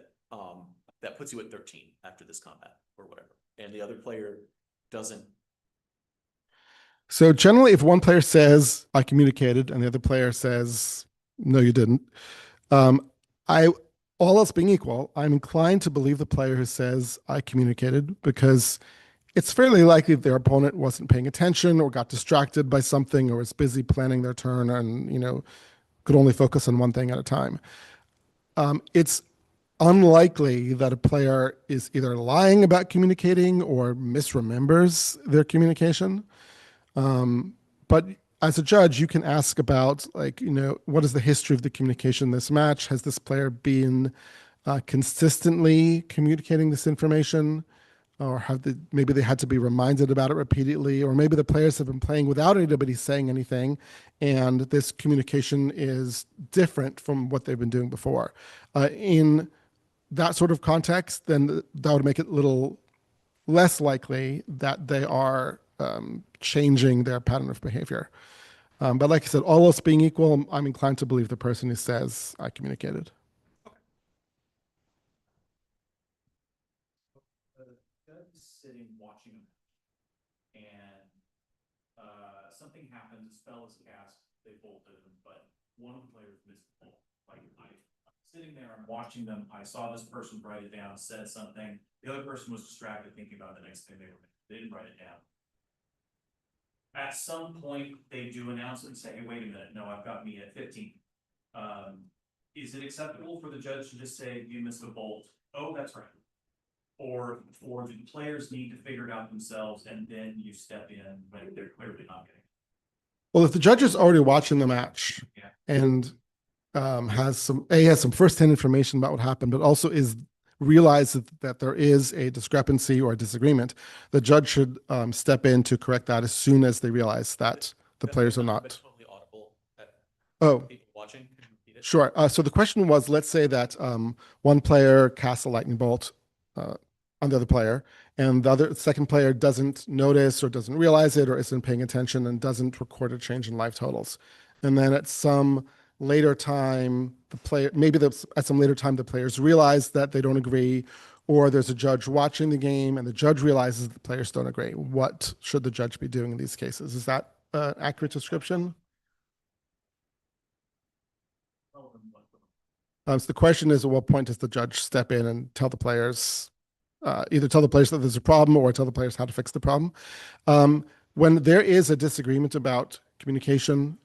that puts you at 13 after this combat or whatever. And the other player doesn't. So generally, if one player says, I communicated, and the other player says, no, you didn't, all else being equal, I'm inclined to believe the player who says, I communicated, because it's fairly likely their opponent wasn't paying attention or got distracted by something or was busy planning their turn and, could only focus on one thing at a time. It's unlikely that a player is either lying about communicating or misremembers their communication. But as a judge, you can ask about, what is the history of the communication in this match? Has this player been consistently communicating this information? or maybe they had to be reminded about it repeatedly, or maybe the players have been playing without anybody saying anything, and this communication is different from what they've been doing before. In that sort of context, then that would make it a little less likely that they are changing their pattern of behavior. But like I said, all else being equal, I'm inclined to believe the person who says I communicated. The judge is sitting watching them, and something happens. A spell is cast. They bolted him, but one of the players missed the bolt. Like I'm sitting there, I'm watching them. I saw this person write it down, said something. The other person was distracted thinking about the next thing they were. They didn't write it down. At some point, they do announce it and say, "Hey, wait a minute! No, I've got me at 15." Is it acceptable for the judge to just say, "You missed a bolt"? Oh, that's right. Or the players need to figure it out themselves, and then you step in when they're clearly not getting it. Well, if the judge is already watching the match Yeah. and has some first-hand information about what happened, but also realizes that there is a discrepancy or a disagreement, the judge should step in to correct that as soon as they realize that the players are not. Totally audible. Oh, People watching. sure. So the question was, let's say that one player casts a lightning bolt on the other player, and the second player doesn't notice or doesn't realize it or isn't paying attention and doesn't record a change in life totals. And then at some later time, at some later time, the players realize that they don't agree, or there's a judge watching the game and the judge realizes the players don't agree. What should the judge be doing in these cases? Is that an accurate description? So the question is, at what point does the judge step in and tell the players, either tell the players that there's a problem or tell the players how to fix the problem? When there is a disagreement about communication,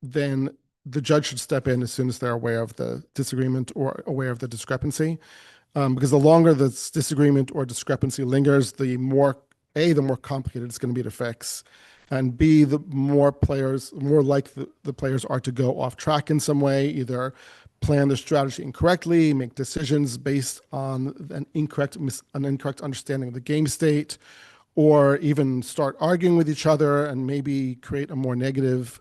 then the judge should step in as soon as they're aware of the disagreement or aware of the discrepancy. Because the longer this disagreement or discrepancy lingers, the more complicated it's going to be to fix. And B, the more like the players are to go off track in some way, either plan their strategy incorrectly, make decisions based on an incorrect understanding of the game state, or even start arguing with each other and maybe create a more negative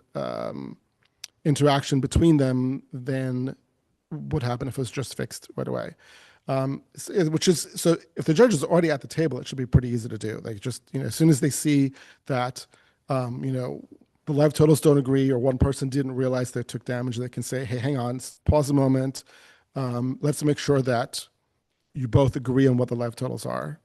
interaction between them than would happen if it was just fixed right away. So if the judge is already at the table, it should be pretty easy to do. Like just, as soon as they see that, the live totals don't agree or one person didn't realize they took damage, they can say, hey, hang on, pause a moment. Let's make sure that you both agree on what the live totals are.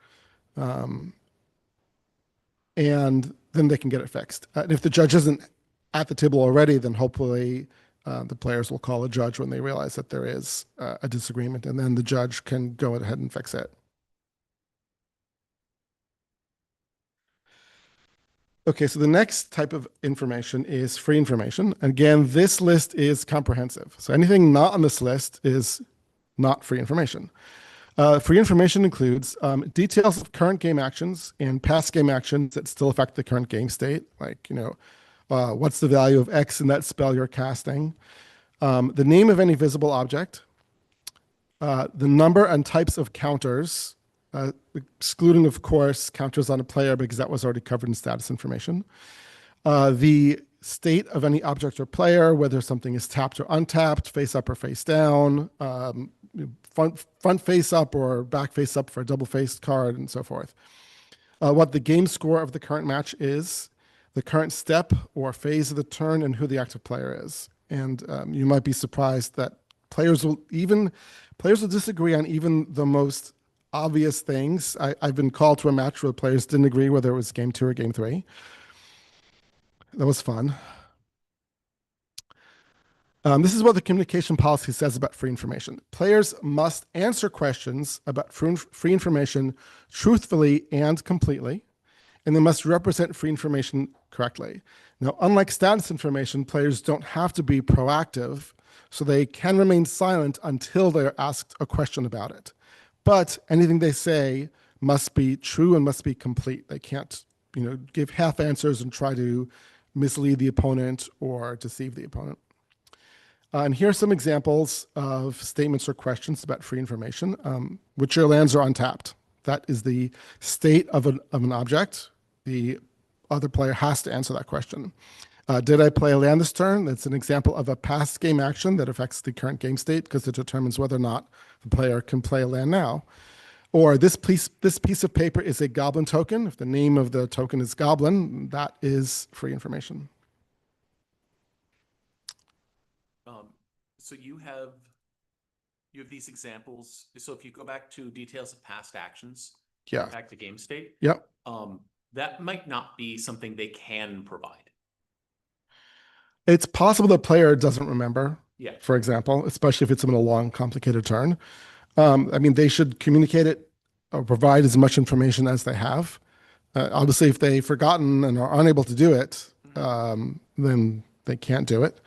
And then they can get it fixed. And if the judge isn't at the table already, then hopefully the players will call a judge when they realize that there is a disagreement, and then the judge can go ahead and fix it. Okay, so the next type of information is free information. Again, this list is comprehensive. So anything not on this list is not free information. Free information includes details of current game actions and past game actions that still affect the current game state, like, what's the value of X in that spell you're casting, the name of any visible object, the number and types of counters, excluding, of course, counters on a player because that was already covered in status information, the state of any object or player, whether something is tapped or untapped, face up or face down, front face up or back face up for a double faced card, and so forth. What the game score of the current match is, the current step or phase of the turn, and who the active player is. And you might be surprised that players will disagree on even the most obvious things. I've been called to a match where players didn't agree whether it was game 2 or game 3. That was fun. This is what the communication policy says about free information. Players must answer questions about free information truthfully and completely, and they must represent free information correctly. Now, unlike status information, players don't have to be proactive, so they can remain silent until they're asked a question about it. But anything they say must be true and must be complete. They can't, give half answers and try to mislead the opponent or deceive the opponent. And here are some examples of statements or questions about free information. Which your lands are untapped? that is the state of an object, the other player has to answer that question. Did I play a land this turn? That's an example of a past game action that affects the current game state because it determines whether or not the player can play a land now. Or this piece of paper is a goblin token. If the name of the token is goblin, that is free information. So you have these examples. So if you go back to details of past actions, Yeah. back to game state, Yep. that might not be something they can provide. It's possible the player doesn't remember, Yeah. for example, especially if it's been a long, complicated turn. I mean, they should communicate it or provide as much information as they have. Obviously, if they've forgotten and are unable to do it, then they can't do it.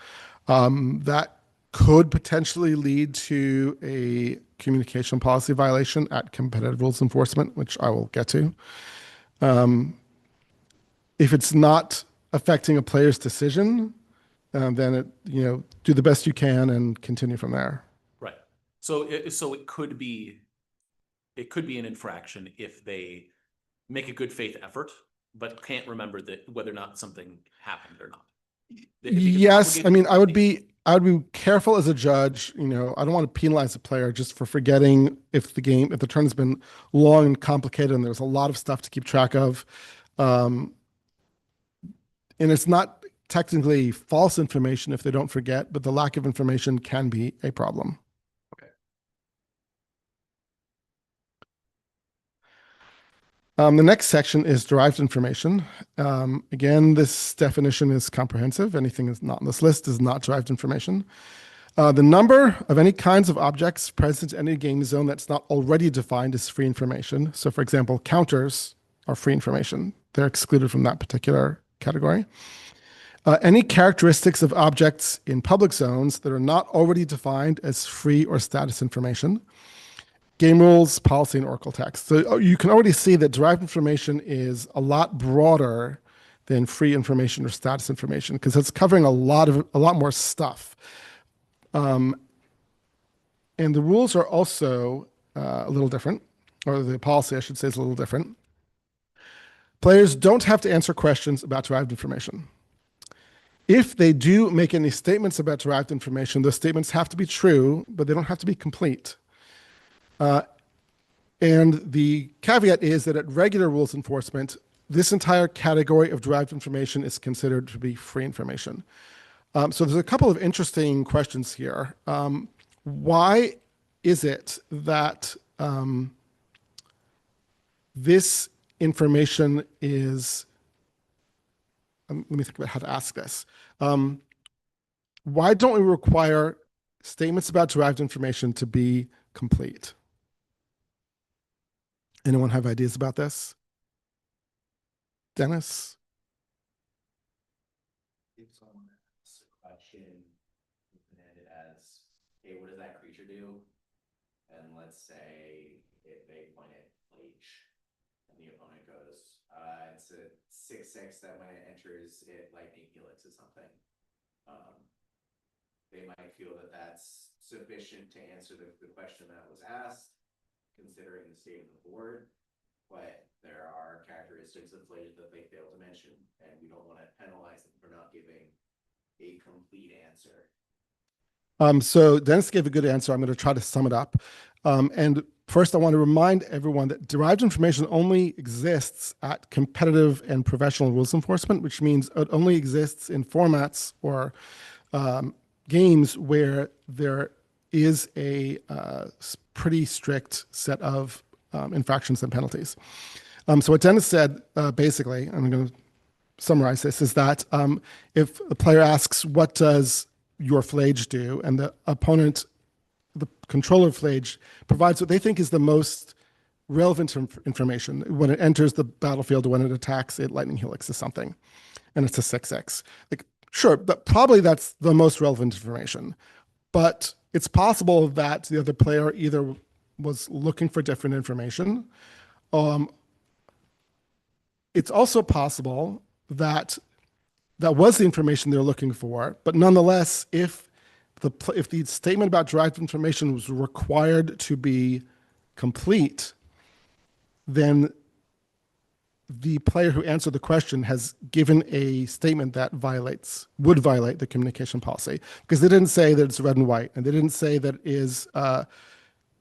That could potentially lead to a communication policy violation at competitive rules enforcement, which I will get to. If it's not affecting a player's decision, then do the best you can and continue from there. Right. So it could be an infraction if they make a good faith effort, but can't remember whether or not something happened or not. Yes, I mean, I would be careful as a judge. I don't want to penalize a player just for forgetting if the turn has been long and complicated and there's a lot of stuff to keep track of. And it's not technically false information if they don't forget, but the lack of information can be a problem. Okay. The next section is derived information. Again, this definition is comprehensive. Anything that's not on this list is not derived information. The number of any kinds of objects present in any game zone that's not already defined is free information. So, for example, counters are free information. They're excluded from that particular category. Any characteristics of objects in public zones that are not already defined as free or status information. Game rules, policy, and Oracle text. So you can already see that derived information is a lot broader than free information or status information because it's covering a lot more stuff. And the rules are also a little different, or the policy, I should say, is a little different. Players don't have to answer questions about derived information. If they do make any statements about derived information, those statements have to be true, but they don't have to be complete. And the caveat is that at regular rules enforcement, this entire category of derived information is considered to be free information. So there's a couple of interesting questions here. Why is it that this information is, let me think about how to ask this. Why don't we require statements about derived information to be complete? Anyone have ideas about this? Dennis? If someone asks a question, open-ended as, hey, what does that creature do? And let's say if they point at Bleach, and the opponent goes, it's a 6/6 that when it enters, it lightning helixes something. They might feel that that's sufficient to answer the question that was asked, considering the state of the board, but there are characteristics of Blade that they fail to mention, and we don't want to penalize them for not giving a complete answer. So Dennis gave a good answer. I'm going to try to sum it up. And first, I want to remind everyone that derived information only exists at competitive and professional rules enforcement, which means it only exists in formats or games where there is a pretty strict set of infractions and penalties. So what Dennis said, basically, I'm going to summarize this, is that if a player asks, what does your flage do? And the opponent, the controller of flage, provides what they think is the most relevant information. When it enters the battlefield or when it attacks, it lightning helixes something. And it's a 6/6. Like, sure, but probably that's the most relevant information. But it's possible that the other player either was looking for different information. It's also possible that that was the information they're looking for, but nonetheless, if the statement about derived information was required to be complete, then the player who answered the question has given a statement that would violate the communication policy, because they didn't say that it's red and white, and they didn't say that it is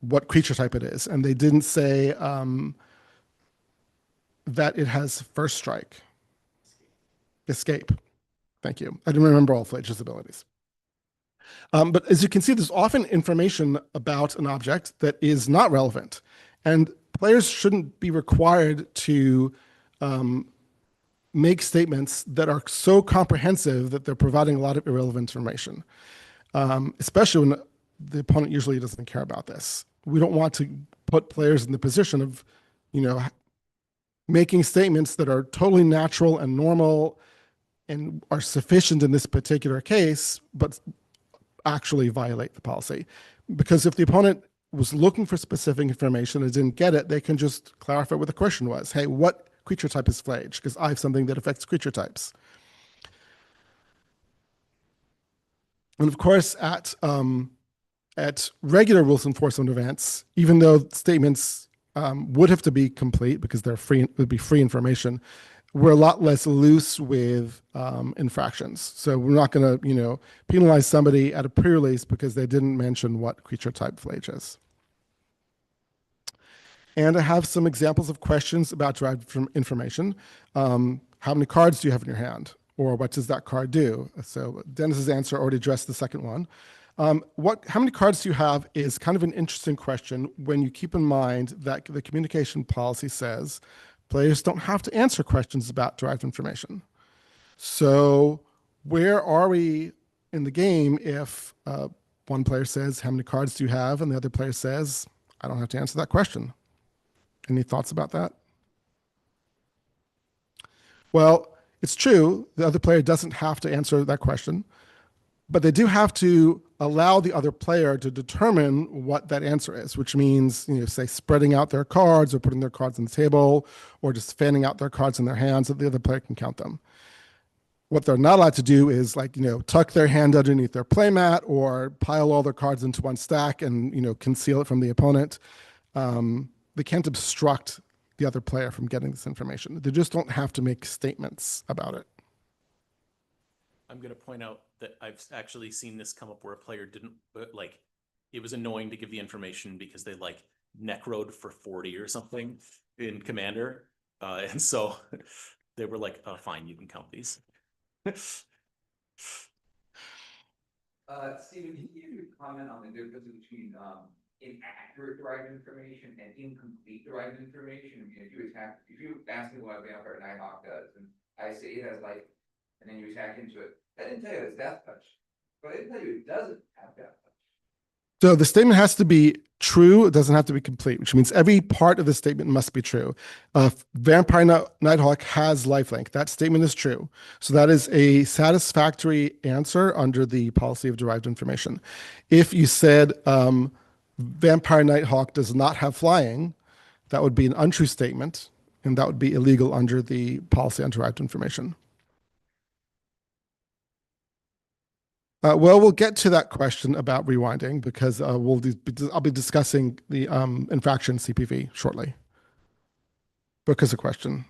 what creature type it is, and they didn't say that it has first strike. Escape. Thank you. I didn't remember all Fletcher's abilities. But as you can see, there's often information about an object that is not relevant, and players shouldn't be required to make statements that are so comprehensive that they're providing a lot of irrelevant information, especially when the opponent usually doesn't care about this. We don't want to put players in the position of, making statements that are totally natural and normal and are sufficient in this particular case, but actually violate the policy. Because if the opponent was looking for specific information and didn't get it, they can just clarify what the question was. Hey, what creature type is Flage? Because I have something that affects creature types. And of course, at regular rules enforcement events, even though statements would have to be complete because they're free, it would be free information, we're a lot less loose with infractions. So we're not going to, penalize somebody at a pre-release because they didn't mention what creature type Flage is. And I have some examples of questions about derived from information. How many cards do you have in your hand? Or what does that card do? So Dennis's answer already addressed the second one. How many cards do you have is kind of an interesting question when you keep in mind that the communication policy says players don't have to answer questions about derived information. So where are we in the game if one player says, how many cards do you have? And the other player says, I don't have to answer that question. Any thoughts about that? Well, it's true. The other player doesn't have to answer that question, but they do have to allow the other player to determine what that answer is, which means, say spreading out their cards or putting their cards on the table or just fanning out their cards in their hands so the other player can count them. What they're not allowed to do is tuck their hand underneath their playmat or pile all their cards into one stack and, conceal it from the opponent. They can't obstruct the other player from getting this information. They just don't have to make statements about it. I'm going to point out that I've actually seen this come up where a player didn't it was annoying to give the information because they necroed for 40 or something in Commander. And so they were like, oh, fine, you can count these. Steven, can you comment on the difference between inaccurate derived information and incomplete derived information? I mean, if you ask me what Vampire Nighthawk does, and I say it has life, and then you attack into it, I didn't tell you it's death touch, but I didn't tell you it doesn't have death touch. So the statement has to be true. It doesn't have to be complete, which means every part of the statement must be true. Vampire Nighthawk has lifelink. That statement is true. So that is a satisfactory answer under the policy of derived information. If you said Vampire Nighthawk does not have flying, that would be an untrue statement, and that would be illegal under the policy on derived information. Well, we'll get to that question about rewinding because I'll be discussing the infraction CPV shortly. Book is a question.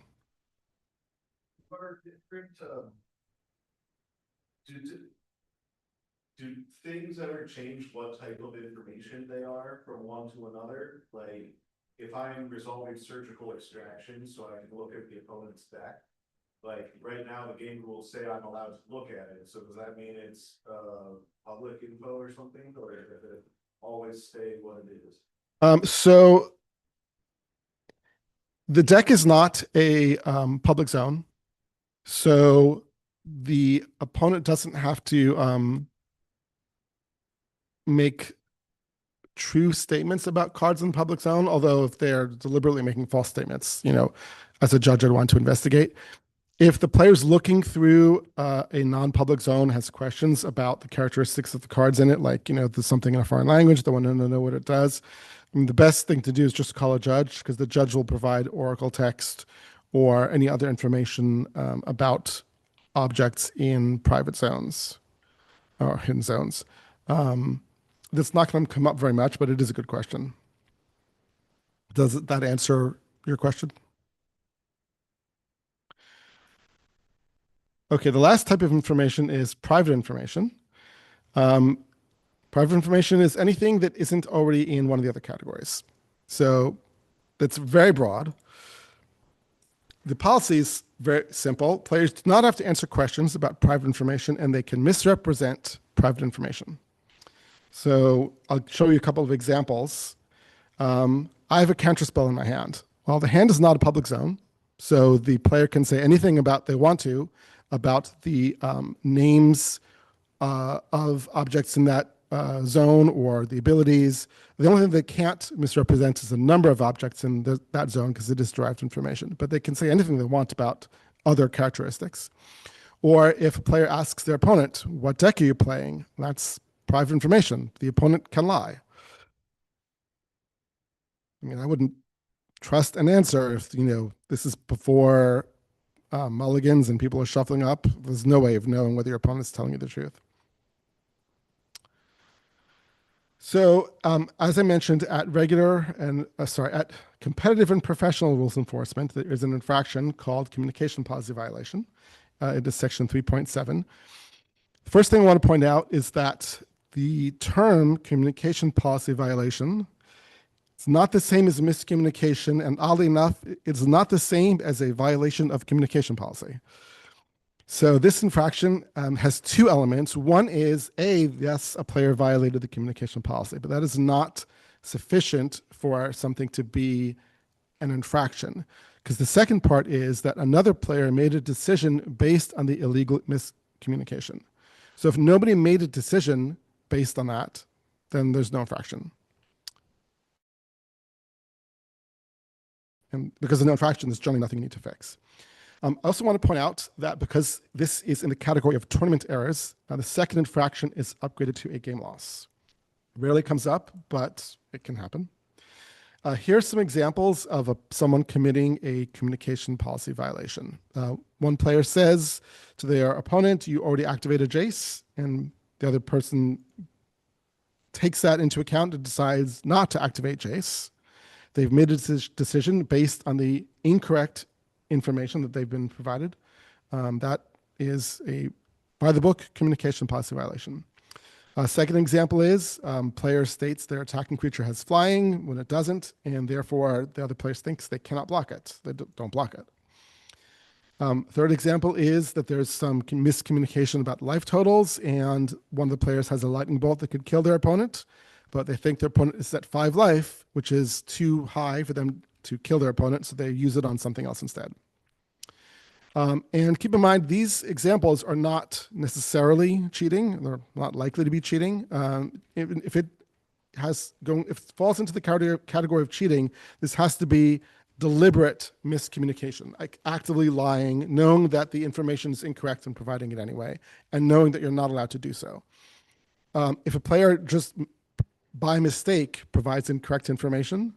Are different, do things ever change what type of information they are from one to another? Like, if I'm resolving surgical extraction, so I can look at the opponent's deck, like right now the game rules say I'm allowed to look at it. So does that mean it's public info or something, or does it always stay what it is? So the deck is not a public zone, so the opponent doesn't have to make true statements about cards in the public zone. Although if they're deliberately making false statements, as a judge, I'd want to investigate. If the player's looking through a non-public zone, has questions about the characteristics of the cards in it, like, there's something in a foreign language, they want to know what it does. I mean, the best thing to do is just call a judge, because the judge will provide oracle text or any other information about objects in private zones or hidden zones. That's not going to come up very much, but it is a good question. Does that answer your question? Okay, the last type of information is private information. Um, Private information is anything that isn't already in one of the other categories. So that's very broad. The policy is very simple. Players do not have to answer questions about private information, and they can misrepresent private information. So I'll show you a couple of examples. I have a counterspell in my hand. Well, the hand is not a public zone, so the player can say anything about they want to about the names of objects in that zone or the abilities. The only thing they can't misrepresent is the number of objects in that zone because it is derived information. But they can say anything they want about other characteristics. Or if a player asks their opponent, what deck are you playing? That's private information. The opponent can lie. I mean, I wouldn't trust an answer if, this is before mulligans and people are shuffling up. There's no way of knowing whether your opponent's telling you the truth. So, as I mentioned, at competitive and professional rules enforcement, there is an infraction called communication policy violation. It is section 3.7. The first thing I want to point out is that the term communication policy violation, it's not the same as miscommunication, and oddly enough, it's not the same as a violation of communication policy. So this infraction has two elements. One is, yes, a player violated the communication policy, but that is not sufficient for something to be an infraction. Because the second part is that another player made a decision based on the illegal miscommunication. So if nobody made a decision based on that, then there's no infraction. And because there's no infraction, there's generally nothing you need to fix. I also want to point out that because this is in the category of tournament errors, the second infraction is upgraded to a game loss. Rarely comes up, but it can happen. Here's some examples of someone committing a communication policy violation. One player says to their opponent, you already activated Jace, and the other person takes that into account and decides not to activate Jace. They've made a decision based on the incorrect information that they've been provided. That is a by-the-book communication policy violation. Second example is player states their attacking creature has flying when it doesn't, and therefore the other player thinks they cannot block it. They don't block it. Third example is that there's some miscommunication about life totals, and one of the players has a lightning bolt that could kill their opponent, but they think their opponent is at 5 life, which is too high for them to kill their opponent, so they use it on something else instead. And keep in mind, these examples are not necessarily cheating. They're not likely to be cheating. If it falls into the category of cheating, this has to be deliberate miscommunication, like actively lying, knowing that the information is incorrect and providing it anyway, and knowing that you're not allowed to do so. If a player just by mistake provides incorrect information,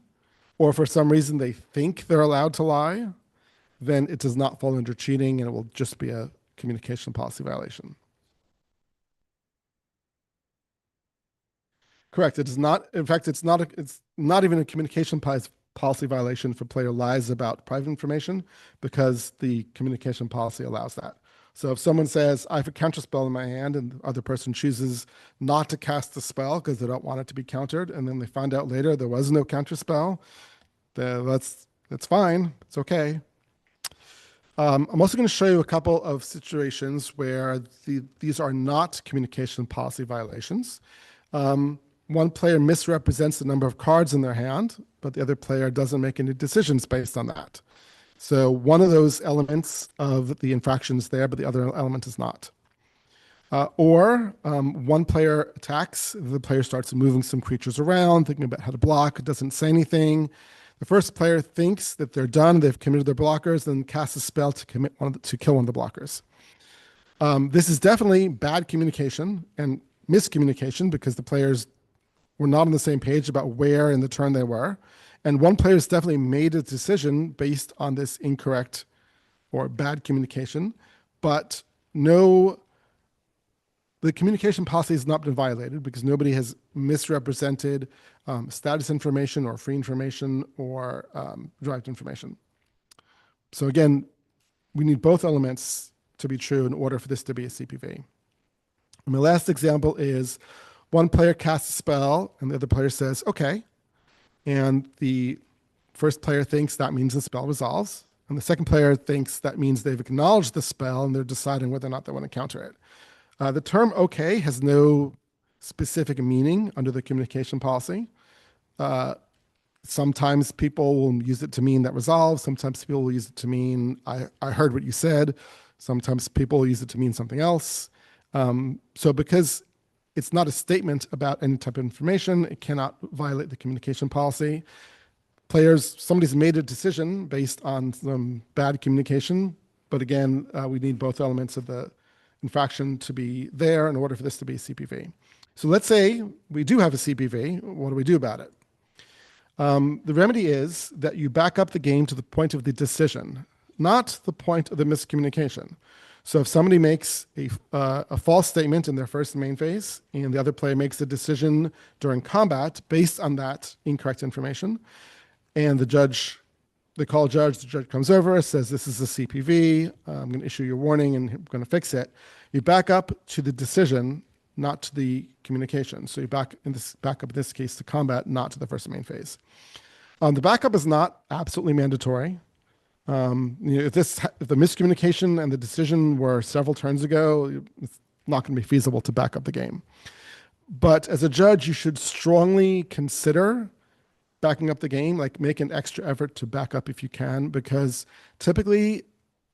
or for some reason they think they're allowed to lie, then it does not fall under cheating and it will just be a communication policy violation. Correct. It is not, in fact, it's not even a communication policy violation if a player lies about private information because the communication policy allows that. So if someone says, I have a counter spell in my hand and the other person chooses not to cast the spell because they don't want it to be countered, and then they find out later there was no counter spell, that's fine. It's okay. I'm also going to show you a couple of situations where these are not communication policy violations. One player misrepresents the number of cards in their hand, but the other player doesn't make any decisions based on that. So one of those elements of the infraction is there, but the other element is not. Or one player attacks, the player starts moving some creatures around, thinking about how to block, doesn't say anything. The first player thinks that they're done, they've committed their blockers, then casts a spell to kill one of the blockers. This is definitely bad communication and miscommunication because the players were not on the same page about where in the turn they were. And one player has definitely made a decision based on this incorrect or bad communication, but no the communication policy has not been violated because nobody has misrepresented status information or free information or derived information. So again, we need both elements to be true in order for this to be a CPV. And my last example is one player casts a spell and the other player says, okay. And the first player thinks that means the spell resolves. And the second player thinks that means they've acknowledged the spell and they're deciding whether or not they want to counter it. The term okay has no specific meaning under the communication policy. Sometimes people will use it to mean that resolves. Sometimes people will use it to mean I heard what you said. Sometimes people will use it to mean something else. So because it's not a statement about any type of information, it cannot violate the communication policy. Somebody's made a decision based on some bad communication, but again, we need both elements of the infraction to be there in order for this to be a CPV. So let's say we do have a CPV. What do we do about it? The remedy is that you back up the game to the point of the decision, not the point of the miscommunication. So if somebody makes a false statement in their first main phase and the other player makes a decision during combat based on that incorrect information, and the judge comes over, says, this is a CPV, I'm going to issue your warning and I'm going to fix it. You back up to the decision, not to the communication. So you back up in this case to combat, not to the first main phase. The backup is not absolutely mandatory. If the miscommunication and the decision were several turns ago, it's not going to be feasible to back up the game. But as a judge, you should strongly consider backing up the game, like make an extra effort to back up if you can, because typically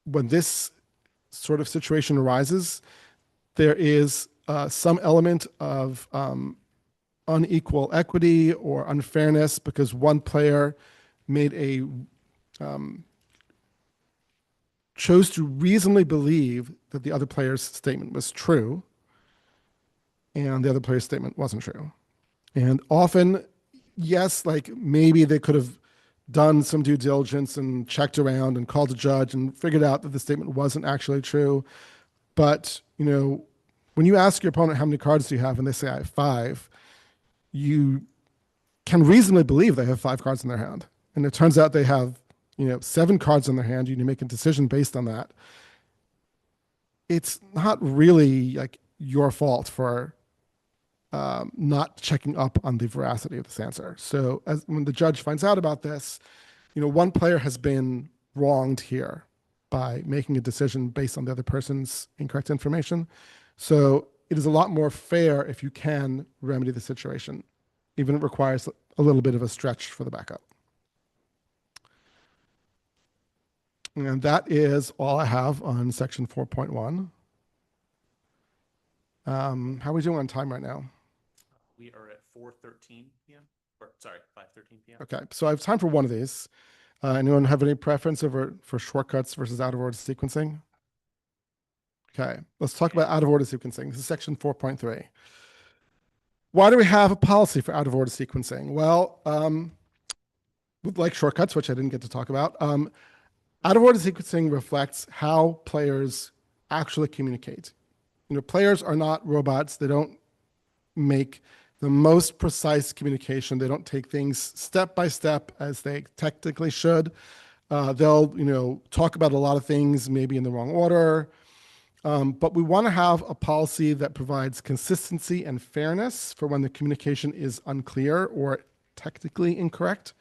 when this sort of situation arises, there is some element of unequal equity or unfairness because one player chose to reasonably believe that the other player's statement was true and the other player's statement wasn't true. And often, yes, like maybe they could have done some due diligence and checked around and called a judge and figured out that the statement wasn't actually true. But, when you ask your opponent how many cards do you have and they say I have 5, you can reasonably believe they have 5 cards in their hand. And it turns out they have 7 cards in their hand. You make a decision based on that. It's not really like your fault for not checking up on the veracity of this answer. So when the judge finds out about this, one player has been wronged here by making a decision based on the other person's incorrect information. So it is a lot more fair if you can remedy the situation, even if it requires a little bit of a stretch for the backup. And that is all I have on section 4.1. How are we doing on time right now? We are at 4:13 p.m. Or sorry, 5:13 p.m. Okay, so I have time for one of these. Anyone have any preference for shortcuts versus out of order sequencing? Okay, let's talk about out of order sequencing. This is section 4.3. Why do we have a policy for out of order sequencing? Well, like shortcuts, which I didn't get to talk about, out of order sequencing reflects how players actually communicate. Players are not robots. They don't make the most precise communication. They don't take things step by step as they technically should. They'll, talk about a lot of things maybe in the wrong order. But we want to have a policy that provides consistency and fairness for when the communication is unclear or technically incorrect.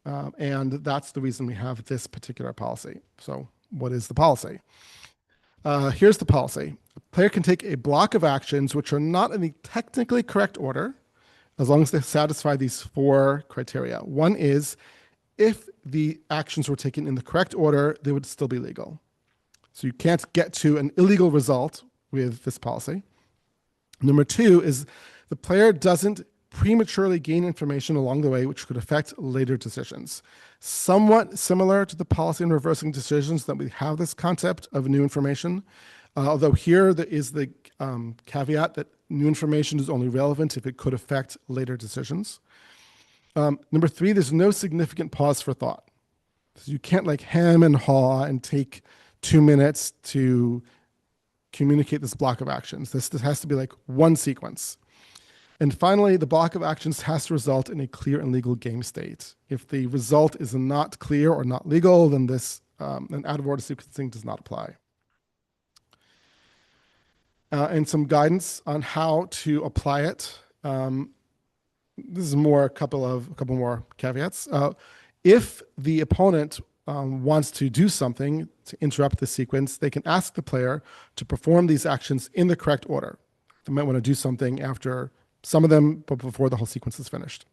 And that's the reason we have this particular policy. So what is the policy? Here's the policy. A player can take a block of actions which are not in the technically correct order, as long as they satisfy these 4 criteria. One is, if the actions were taken in the correct order, they would still be legal. So you can't get to an illegal result with this policy. Number 2 is the player doesn't prematurely gain information along the way which could affect later decisions. Somewhat similar to the policy in reversing decisions, that we have this concept of new information, although here there is the caveat that new information is only relevant if it could affect later decisions. Number 3, there's no significant pause for thought. So you can't like hem and haw and take 2 minutes to communicate this block of actions. This has to be like one sequence. And finally, the block of actions has to result in a clear and legal game state. If the result is not clear or not legal, then this an out of order sequencing does not apply. And some guidance on how to apply it. This is more a couple more caveats. If the opponent wants to do something to interrupt the sequence, they can ask the player to perform these actions in the correct order. They might want to do something after some of them, but before the whole sequence is finished.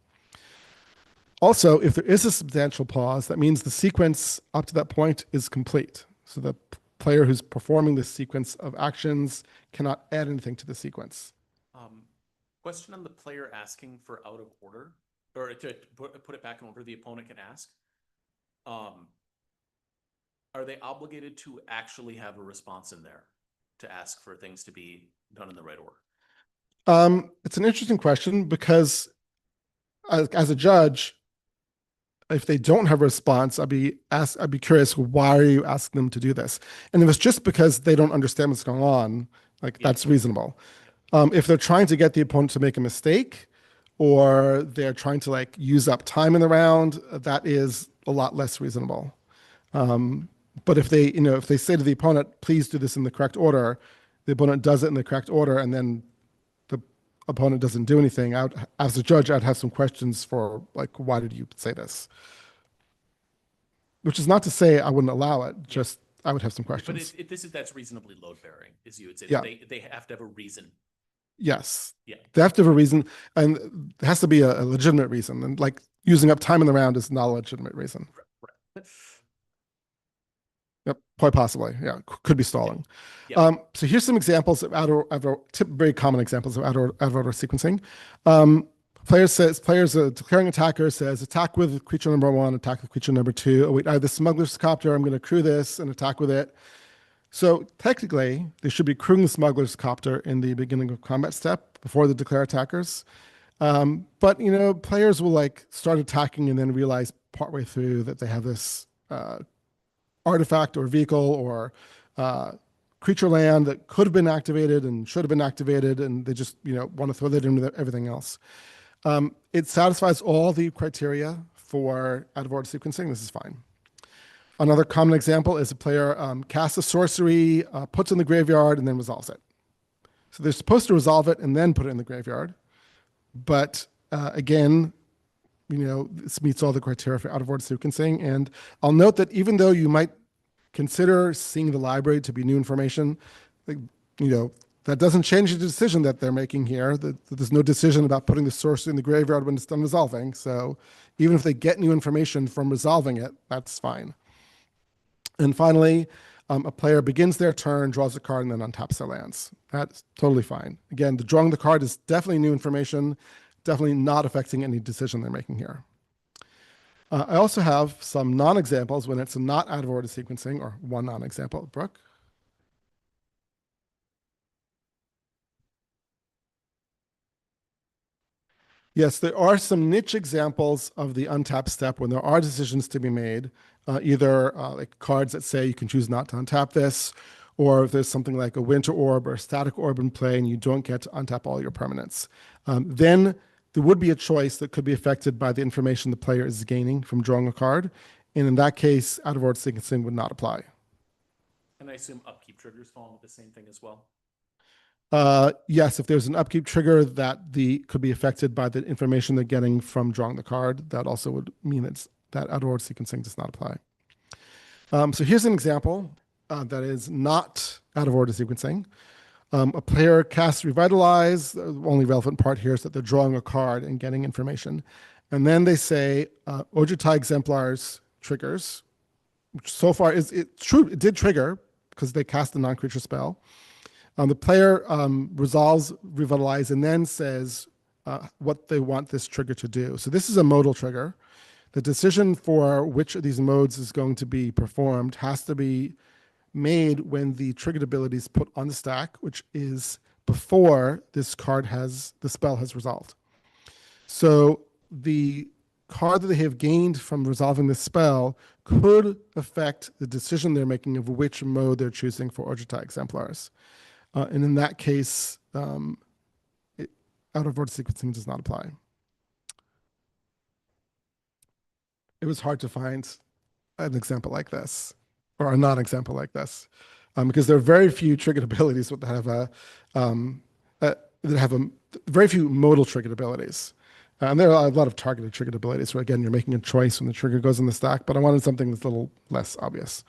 Also, if there is a substantial pause, that means the sequence up to that point is complete. So the player who's performing this sequence of actions cannot add anything to the sequence. Question on the player asking for out of order, or to put it back in order, the opponent can ask. Are they obligated to actually have a response in there to ask for things to be done in the right order? It's an interesting question because as a judge, if they don't have a response, I'd be curious, why are you asking them to do this? And if it's just because they don't understand what's going on, like that's reasonable. If they're trying to get the opponent to make a mistake, or they're trying to like use up time in the round, that is a lot less reasonable. But if they, if they say to the opponent, please do this in the correct order, the opponent does it in the correct order, and then the opponent doesn't do anything, as a judge, I'd have some questions for like, why did you say this? Which is not to say I wouldn't allow it, just I would have some questions. But that's reasonably load bearing, as you would say. Yeah. They have to have a reason. Yes. Yeah. They have to have a reason, and it has to be a legitimate reason. And like using up time in the round is not a legitimate reason. Right. Yep, quite possibly. Yeah, could be stalling. Yeah. So here's some examples of very common examples of out of order sequencing. Players declaring attacker says attack with creature number 1, attack with creature number 2. Oh wait, I have the smuggler's copter. I'm going to crew this and attack with it. So technically, they should be crewing the smuggler's copter in the beginning of combat step before the declare attackers. But players will like start attacking and then realize partway through that they have this artifact or vehicle or creature land that could have been activated and should have been activated, and they just want to throw that into everything else. It satisfies all the criteria for out of order sequencing. This is fine. Another common example is a player casts a sorcery, puts it in the graveyard, and then resolves it. So they're supposed to resolve it and then put it in the graveyard. But again, this meets all the criteria for out of order sequencing. And I'll note that even though you might consider seeing the library to be new information, that doesn't change the decision that they're making here. There's no decision about putting the sorcery in the graveyard when it's done resolving. So even if they get new information from resolving it, that's fine. And finally, a player begins their turn, draws a card, and then untaps their lands. That's totally fine. Again, the drawing the card is definitely new information, definitely not affecting any decision they're making here. I also have some non-examples when it's not out of order sequencing, or one non-example. Brooke? Yes, there are some niche examples of the untap step when there are decisions to be made, either like cards that say you can choose not to untap this, or if there's something like a winter orb or a static orb in play and you don't get to untap all your permanents. Then there would be a choice that could be affected by the information the player is gaining from drawing a card. And in that case, out of order sequencing would not apply. And I assume upkeep triggers fall into the same thing as well. Yes, if there's an upkeep trigger that could be affected by the information they're getting from drawing the card, that also would mean that out of order sequencing does not apply. So here's an example that is not out of order sequencing. A player casts Revitalize. The only relevant part here is that they're drawing a card and getting information. And then they say Ojutai Exemplars triggers, which so far it's true, it did trigger because they cast a non-creature spell. The player resolves Revitalize and then says what they want this trigger to do. So this is a modal trigger. The decision for which of these modes is going to be performed has to be made when the triggered ability is put on the stack, which is before the spell has resolved. So the card that they have gained from resolving the spell could affect the decision they're making of which mode they're choosing for Ojutai Exemplars. And in that case, out of order sequencing does not apply. It was hard to find an example like this, or a non-example like this, because there are very few triggered abilities that have very few modal triggered abilities. And there are a lot of targeted triggered abilities where, again, you're making a choice when the trigger goes in the stack, but I wanted something that's a little less obvious.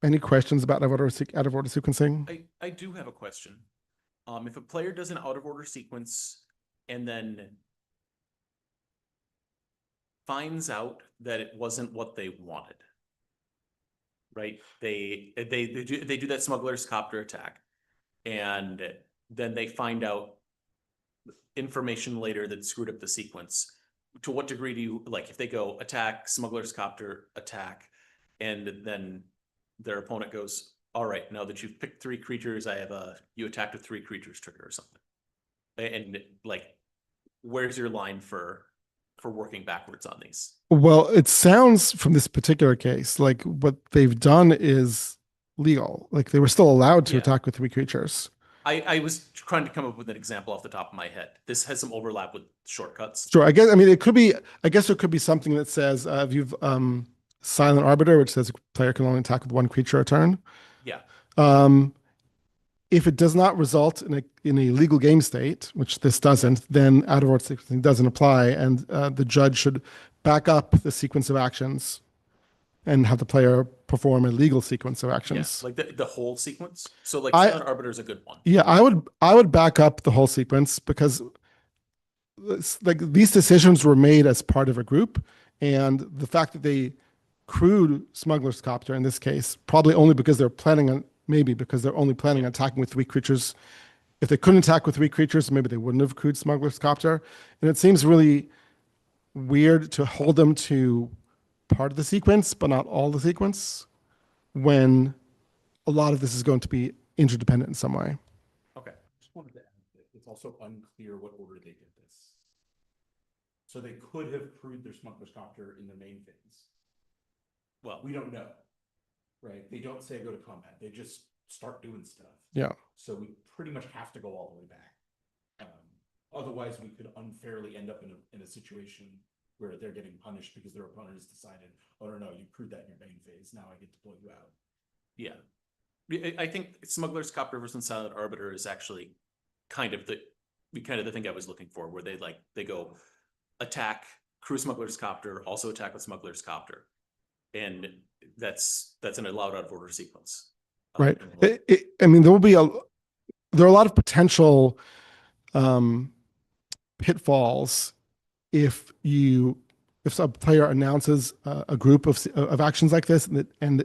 Any questions about out of order sequencing? I do have a question. If a player does an out of order sequence and then finds out that it wasn't what they wanted, right? They do that smuggler's copter attack, and then they find out information later that screwed up the sequence. To what degree do you, like, if they go attack, smuggler's copter, attack, and then their opponent goes, all right, now that you've picked 3 creatures, you attacked with 3 creatures trigger or something. And like, where's your line for working backwards on these? Well, it sounds from this particular case like what they've done is legal. Like they were still allowed to Yeah. attack with 3 creatures. I was trying to come up with an example off the top of my head. This has some overlap with shortcuts. Sure. I mean, it could be, I guess there could be something that says, if you've Silent Arbiter, which says a player can only attack with 1 creature a turn. Yeah. If it does not result in a legal game state, which this doesn't, then out of order sequencing doesn't apply, and the judge should back up the sequence of actions and have the player perform a legal sequence of actions. Yeah, like the whole sequence. So like I- Silent Arbiter is a good one. Yeah, I would back up the whole sequence because like these decisions were made as part of a group, and the fact that they crewed Smuggler's Copter in this case, probably only because they're planning on attacking with 3 creatures. If they couldn't attack with 3 creatures, maybe they wouldn't have crewed Smuggler's Copter. And it seems really weird to hold them to part of the sequence, but not all the sequence, when a lot of this is going to be interdependent in some way. Okay. Just wanted to add that it's also unclear what order they did this. So they could have crewed their smuggler's copter in the main phase. Well, We don't know, right? They don't say go to combat. They just start doing stuff. Yeah. So we pretty much have to go all the way back. Otherwise, we could unfairly end up in a situation where they're getting punished because their opponent has decided, oh no, you crewed that in your main phase. Now I get to pull you out. yeah. I think Smuggler's Copter versus Silent Arbiter is actually kind of the thing I was looking for, where they go attack, crew Smuggler's Copter, also attack with Smuggler's Copter. And that's an allowed out of order sequence. Right. I mean, there are a lot of potential pitfalls if a player announces a group of actions like this and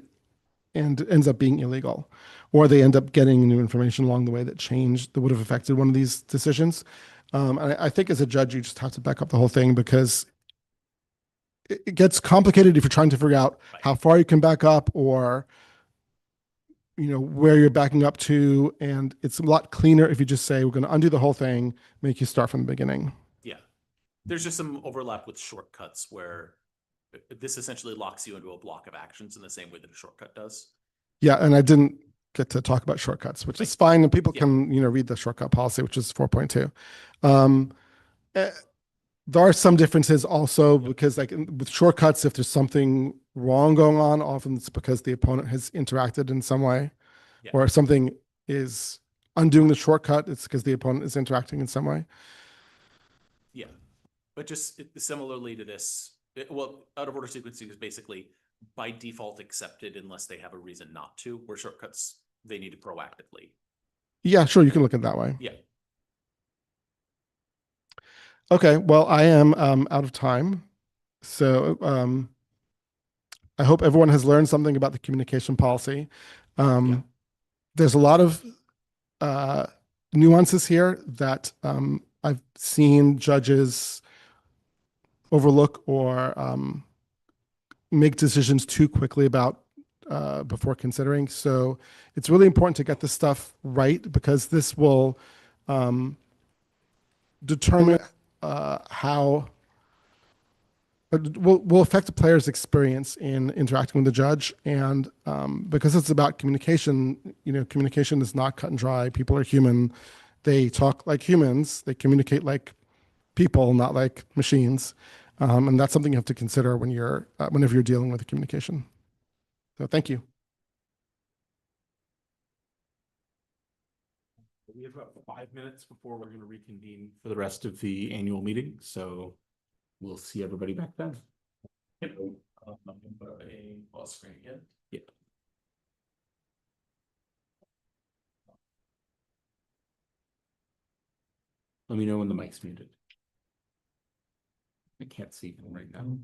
ends up being illegal, or they end up getting new information along the way that would have affected one of these decisions. And I think as a judge, you just have to back up the whole thing, because it gets complicated if you're trying to figure out how far you can back up, or where you're backing up to. And it's a lot cleaner if you just say, we're going to undo the whole thing, make you start from the beginning. Yeah. There's just some overlap with shortcuts where this essentially locks you into a block of actions in the same way that a shortcut does. Yeah. And I didn't get to talk about shortcuts, which is fine. And people can, read the shortcut policy, which is 4.2. There are some differences also, because like with shortcuts, if there's something wrong going on, often it's because the opponent has interacted in some way, or something is undoing the shortcut, it's because the opponent is interacting in some way. Yeah. But just similarly to this, out of order sequencing is basically by default accepted unless they have a reason not to, where shortcuts, they need to proactively. Yeah, sure. You can look at it that way. Yeah. Okay. Well, I am out of time. So I hope everyone has learned something about the communication policy. There's a lot of nuances here that I've seen judges overlook or make decisions too quickly about before considering. So it's really important to get this stuff right, because this will determine how will affect the player's experience in interacting with the judge. And because it's about communication, communication is not cut and dry. People are human. They talk like humans. They communicate like people, not like machines. And that's something you have to consider when whenever you're dealing with the communication. So thank you. We have about 5 minutes before we're going to reconvene for the rest of the annual meeting, so we'll see everybody back then. Yep. I'm gonna put up a full screen again. Yeah. Let me know when the mic's muted. I can't see them right now.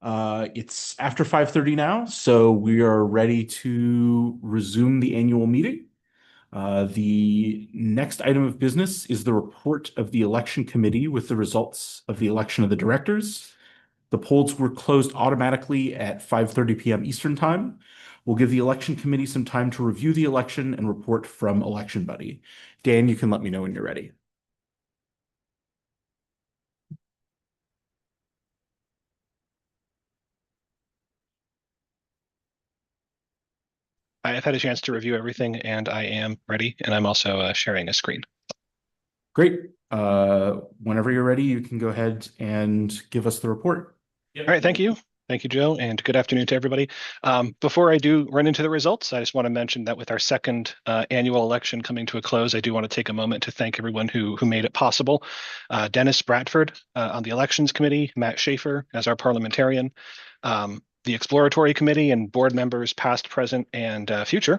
It's after 5:30 now, so we are ready to resume the annual meeting. The next item of business is the report of the election committee with the results of the election of the directors. The polls were closed automatically at 5:30 p.m. Eastern Time. We'll give the election committee some time to review the election and report from Election Buddy. Dan, you can let me know when you're ready. I have had a chance to review everything and I am ready, and I'm also sharing a screen. Great. Whenever you're ready, you can go ahead and give us the report. All right, thank you. Thank you, Joe, and good afternoon to everybody. Before I do run into the results, I just want to mention that with our second annual election coming to a close, I do want to take a moment to thank everyone who made it possible. Dennis Bradford on the elections committee, Matt Schaefer as our parliamentarian, the exploratory committee and board members past, present, and future,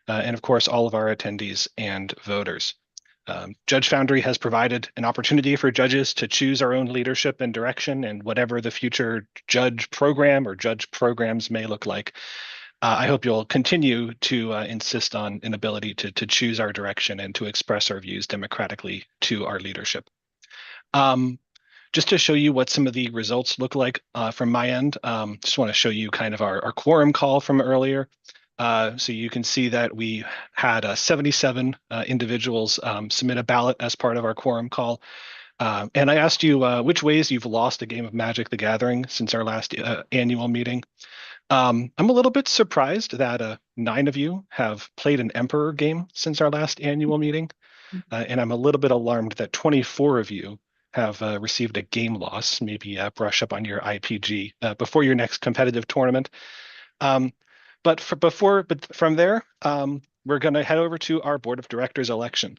and of course, all of our attendees and voters. Judge Foundry has provided an opportunity for judges to choose our own leadership and direction and whatever the future judge program or judge programs may look like. I hope you'll continue to insist on an ability to choose our direction and to express our views democratically to our leadership. Just to show you what some of the results look like from my end, just want to show you kind of our quorum call from earlier. So you can see that we had 77 individuals submit a ballot as part of our quorum call. And I asked you which ways you've lost a game of Magic the Gathering since our last annual meeting. I'm a little bit surprised that 9 of you have played an Emperor game since our last annual meeting. And I'm a little bit alarmed that 24 of you have received a game loss. Maybe brush up on your IPG before your next competitive tournament. But from there, we're going to head over to our board of directors election.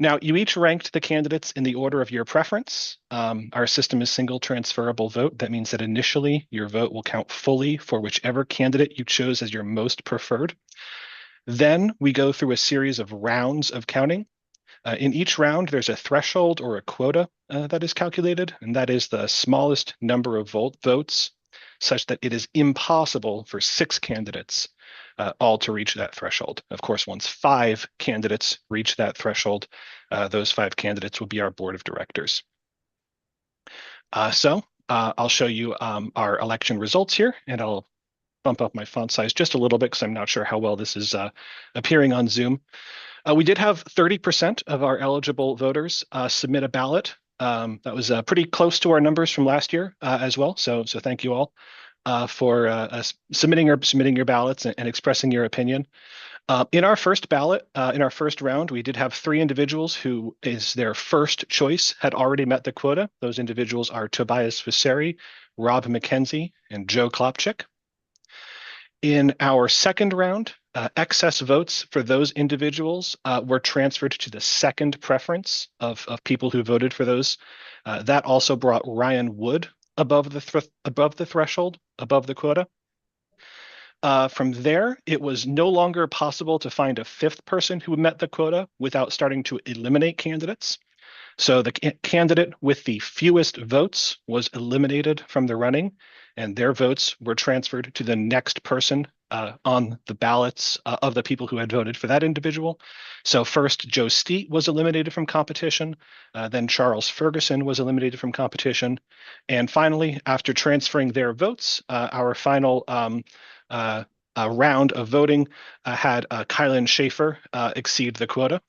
Now, you each ranked the candidates in the order of your preference. Our system is single transferable vote. That means that initially your vote will count fully for whichever candidate you chose as your most preferred. Then we go through a series of rounds of counting. In each round, there's a threshold or a quota that is calculated, and that is the smallest number of votes, such that it is impossible for 6 candidates all to reach that threshold. Of course, once 5 candidates reach that threshold, those 5 candidates will be our board of directors. So I'll show you our election results here, and I'll bump up my font size just a little bit because I'm not sure how well this is appearing on Zoom. We did have 30% of our eligible voters submit a ballot. That was pretty close to our numbers from last year as well. So thank you all for submitting your ballots and expressing your opinion. In our first ballot, in our first round, we did have 3 individuals who is their first choice had already met the quota. Those individuals are Tobias Visseri, Rob McKenzie, and Joe Klopchik. In our second round, excess votes for those individuals were transferred to the second preference of people who voted for those. That also brought Ryan Wood above the threshold, above the quota. From there, it was no longer possible to find a 5th person who met the quota without starting to eliminate candidates. So the candidate with the fewest votes was eliminated from the running, and their votes were transferred to the next person on the ballots of the people who had voted for that individual. So first, Joe Steet was eliminated from competition. Then Charles Ferguson was eliminated from competition. And finally, after transferring their votes, our final round of voting had Kylan Schaefer exceed the quota.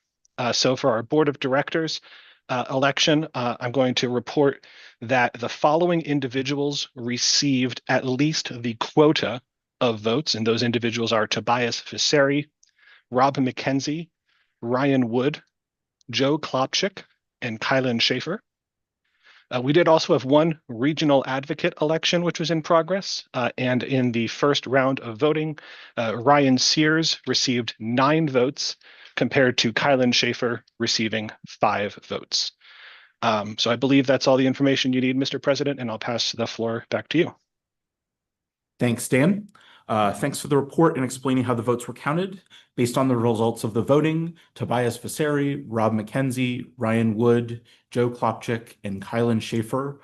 So for our board of directors, election, I'm going to report that the following individuals received at least the quota of votes, and those individuals are Tobias Visseri, Rob McKenzie, Ryan Wood, Joe Klopchik, and Kylan Schaefer. We did also have 1 regional advocate election, which was in progress. And in the first round of voting, Ryan Sears received 9 votes compared to Kylan Schaefer receiving 5 votes. So I believe that's all the information you need, Mr. President, and I'll pass the floor back to you. Thanks, Dan. Thanks for the report and explaining how the votes were counted. Based on the results of the voting, Tobias Visseri, Rob McKenzie, Ryan Wood, Joe Klopchik, and Kylan Schaefer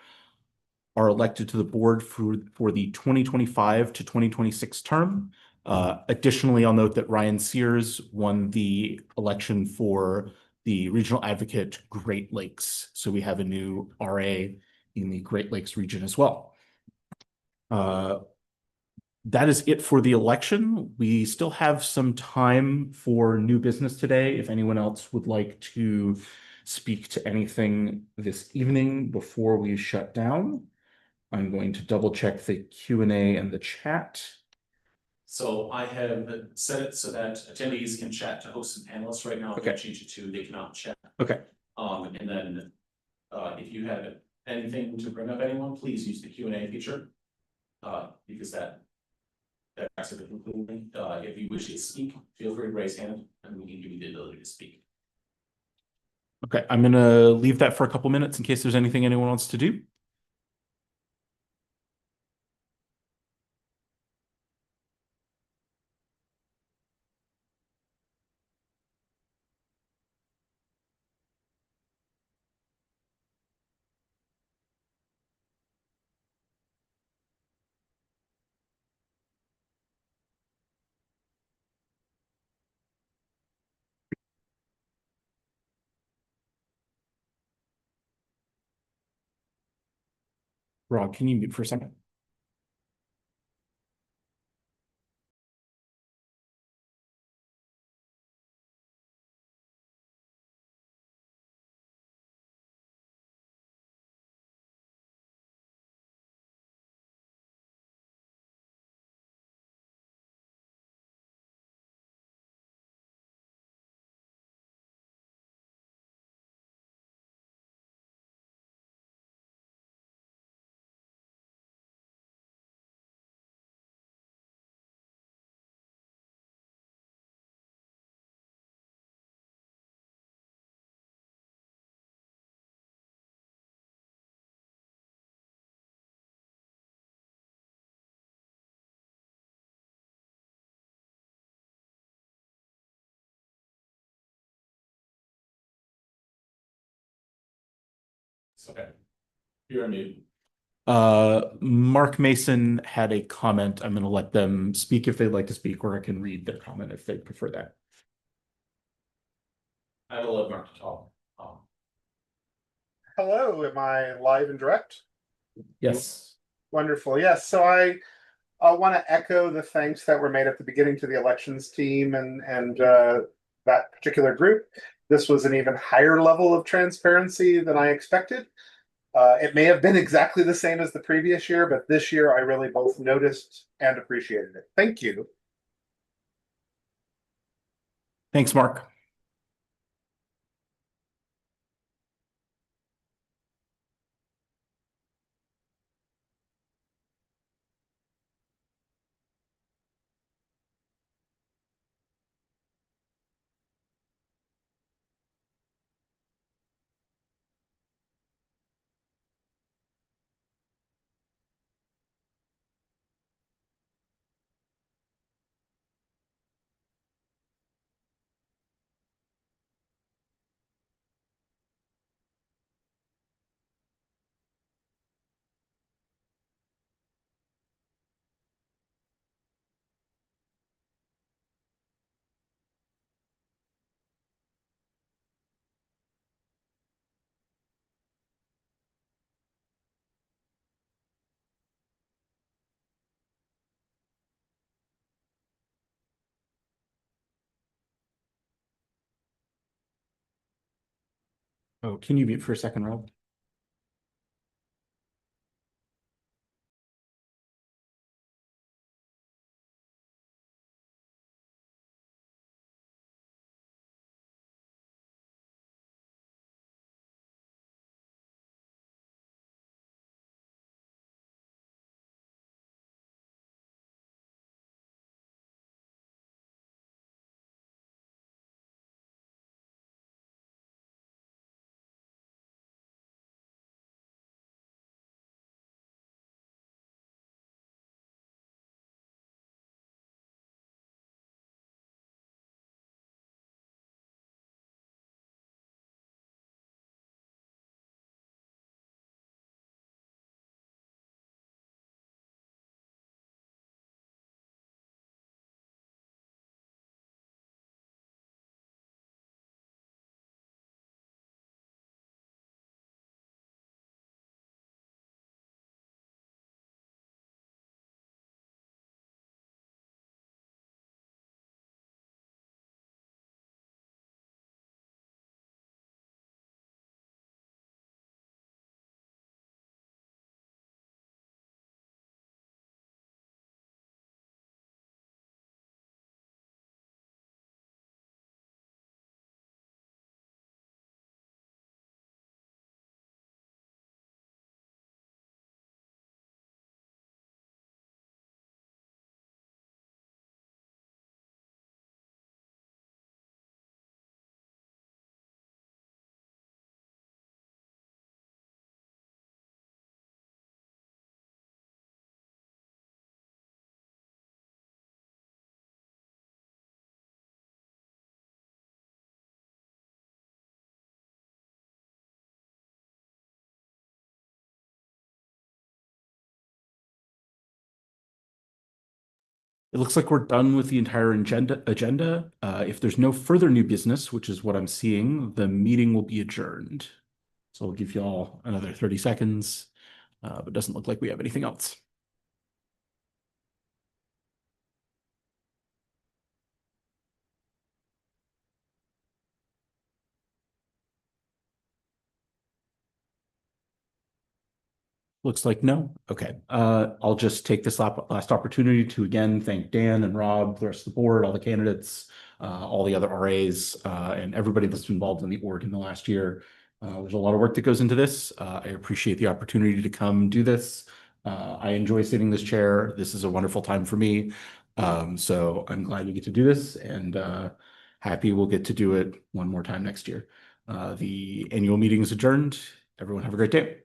are elected to the board for the 2025 to 2026 term. Additionally, I'll note that Ryan Sears won the election for the Regional Advocate Great Lakes. So we have a new RA in the Great Lakes region as well. That is it for the election. We still have some time for new business today. If anyone else would like to speak to anything this evening before we shut down, I'm going to double check the Q&A and the chat. So I have set it so that attendees can chat to hosts and panelists right now. Okay. I've changed it to they cannot chat. Okay. And then if you have anything to bring up anyone, please use the Q&A feature. Because that acts as a completely. If you wish to speak, feel free to raise hand and we can give you the ability to speak. Okay, I'm gonna leave that for a couple minutes in case there's anything anyone wants to do. Rob, can you mute for a second? Okay. You're on mute. Mark Mason had a comment. I'm going to let them speak if they'd like to speak, or I can read their comment if they prefer that. I will let Mark to talk. Hello, am I live and direct? Yes. Wonderful. Yes. So I want to echo the thanks that were made at the beginning to the elections team and that particular group. This was an even higher level of transparency than I expected. It may have been exactly the same as the previous year, but this year I really both noticed and appreciated it. Thank you. Thanks, Mark. Oh, can you mute for a second, Rob? It looks like we're done with the entire agenda. If there's no further new business, which is what I'm seeing, the meeting will be adjourned. So I'll give you all another 30 seconds, but it doesn't look like we have anything else. Looks like no. Okay. I'll just take this last opportunity to again thank Dan and Rob, the rest of the board, all the candidates, all the other RAs, and everybody that's been involved in the org in the last year. There's a lot of work that goes into this. I appreciate the opportunity to come do this. I enjoy sitting in this chair. This is a wonderful time for me. So I'm glad we get to do this, and happy we'll get to do it one more time next year. The annual meeting is adjourned. Everyone have a great day.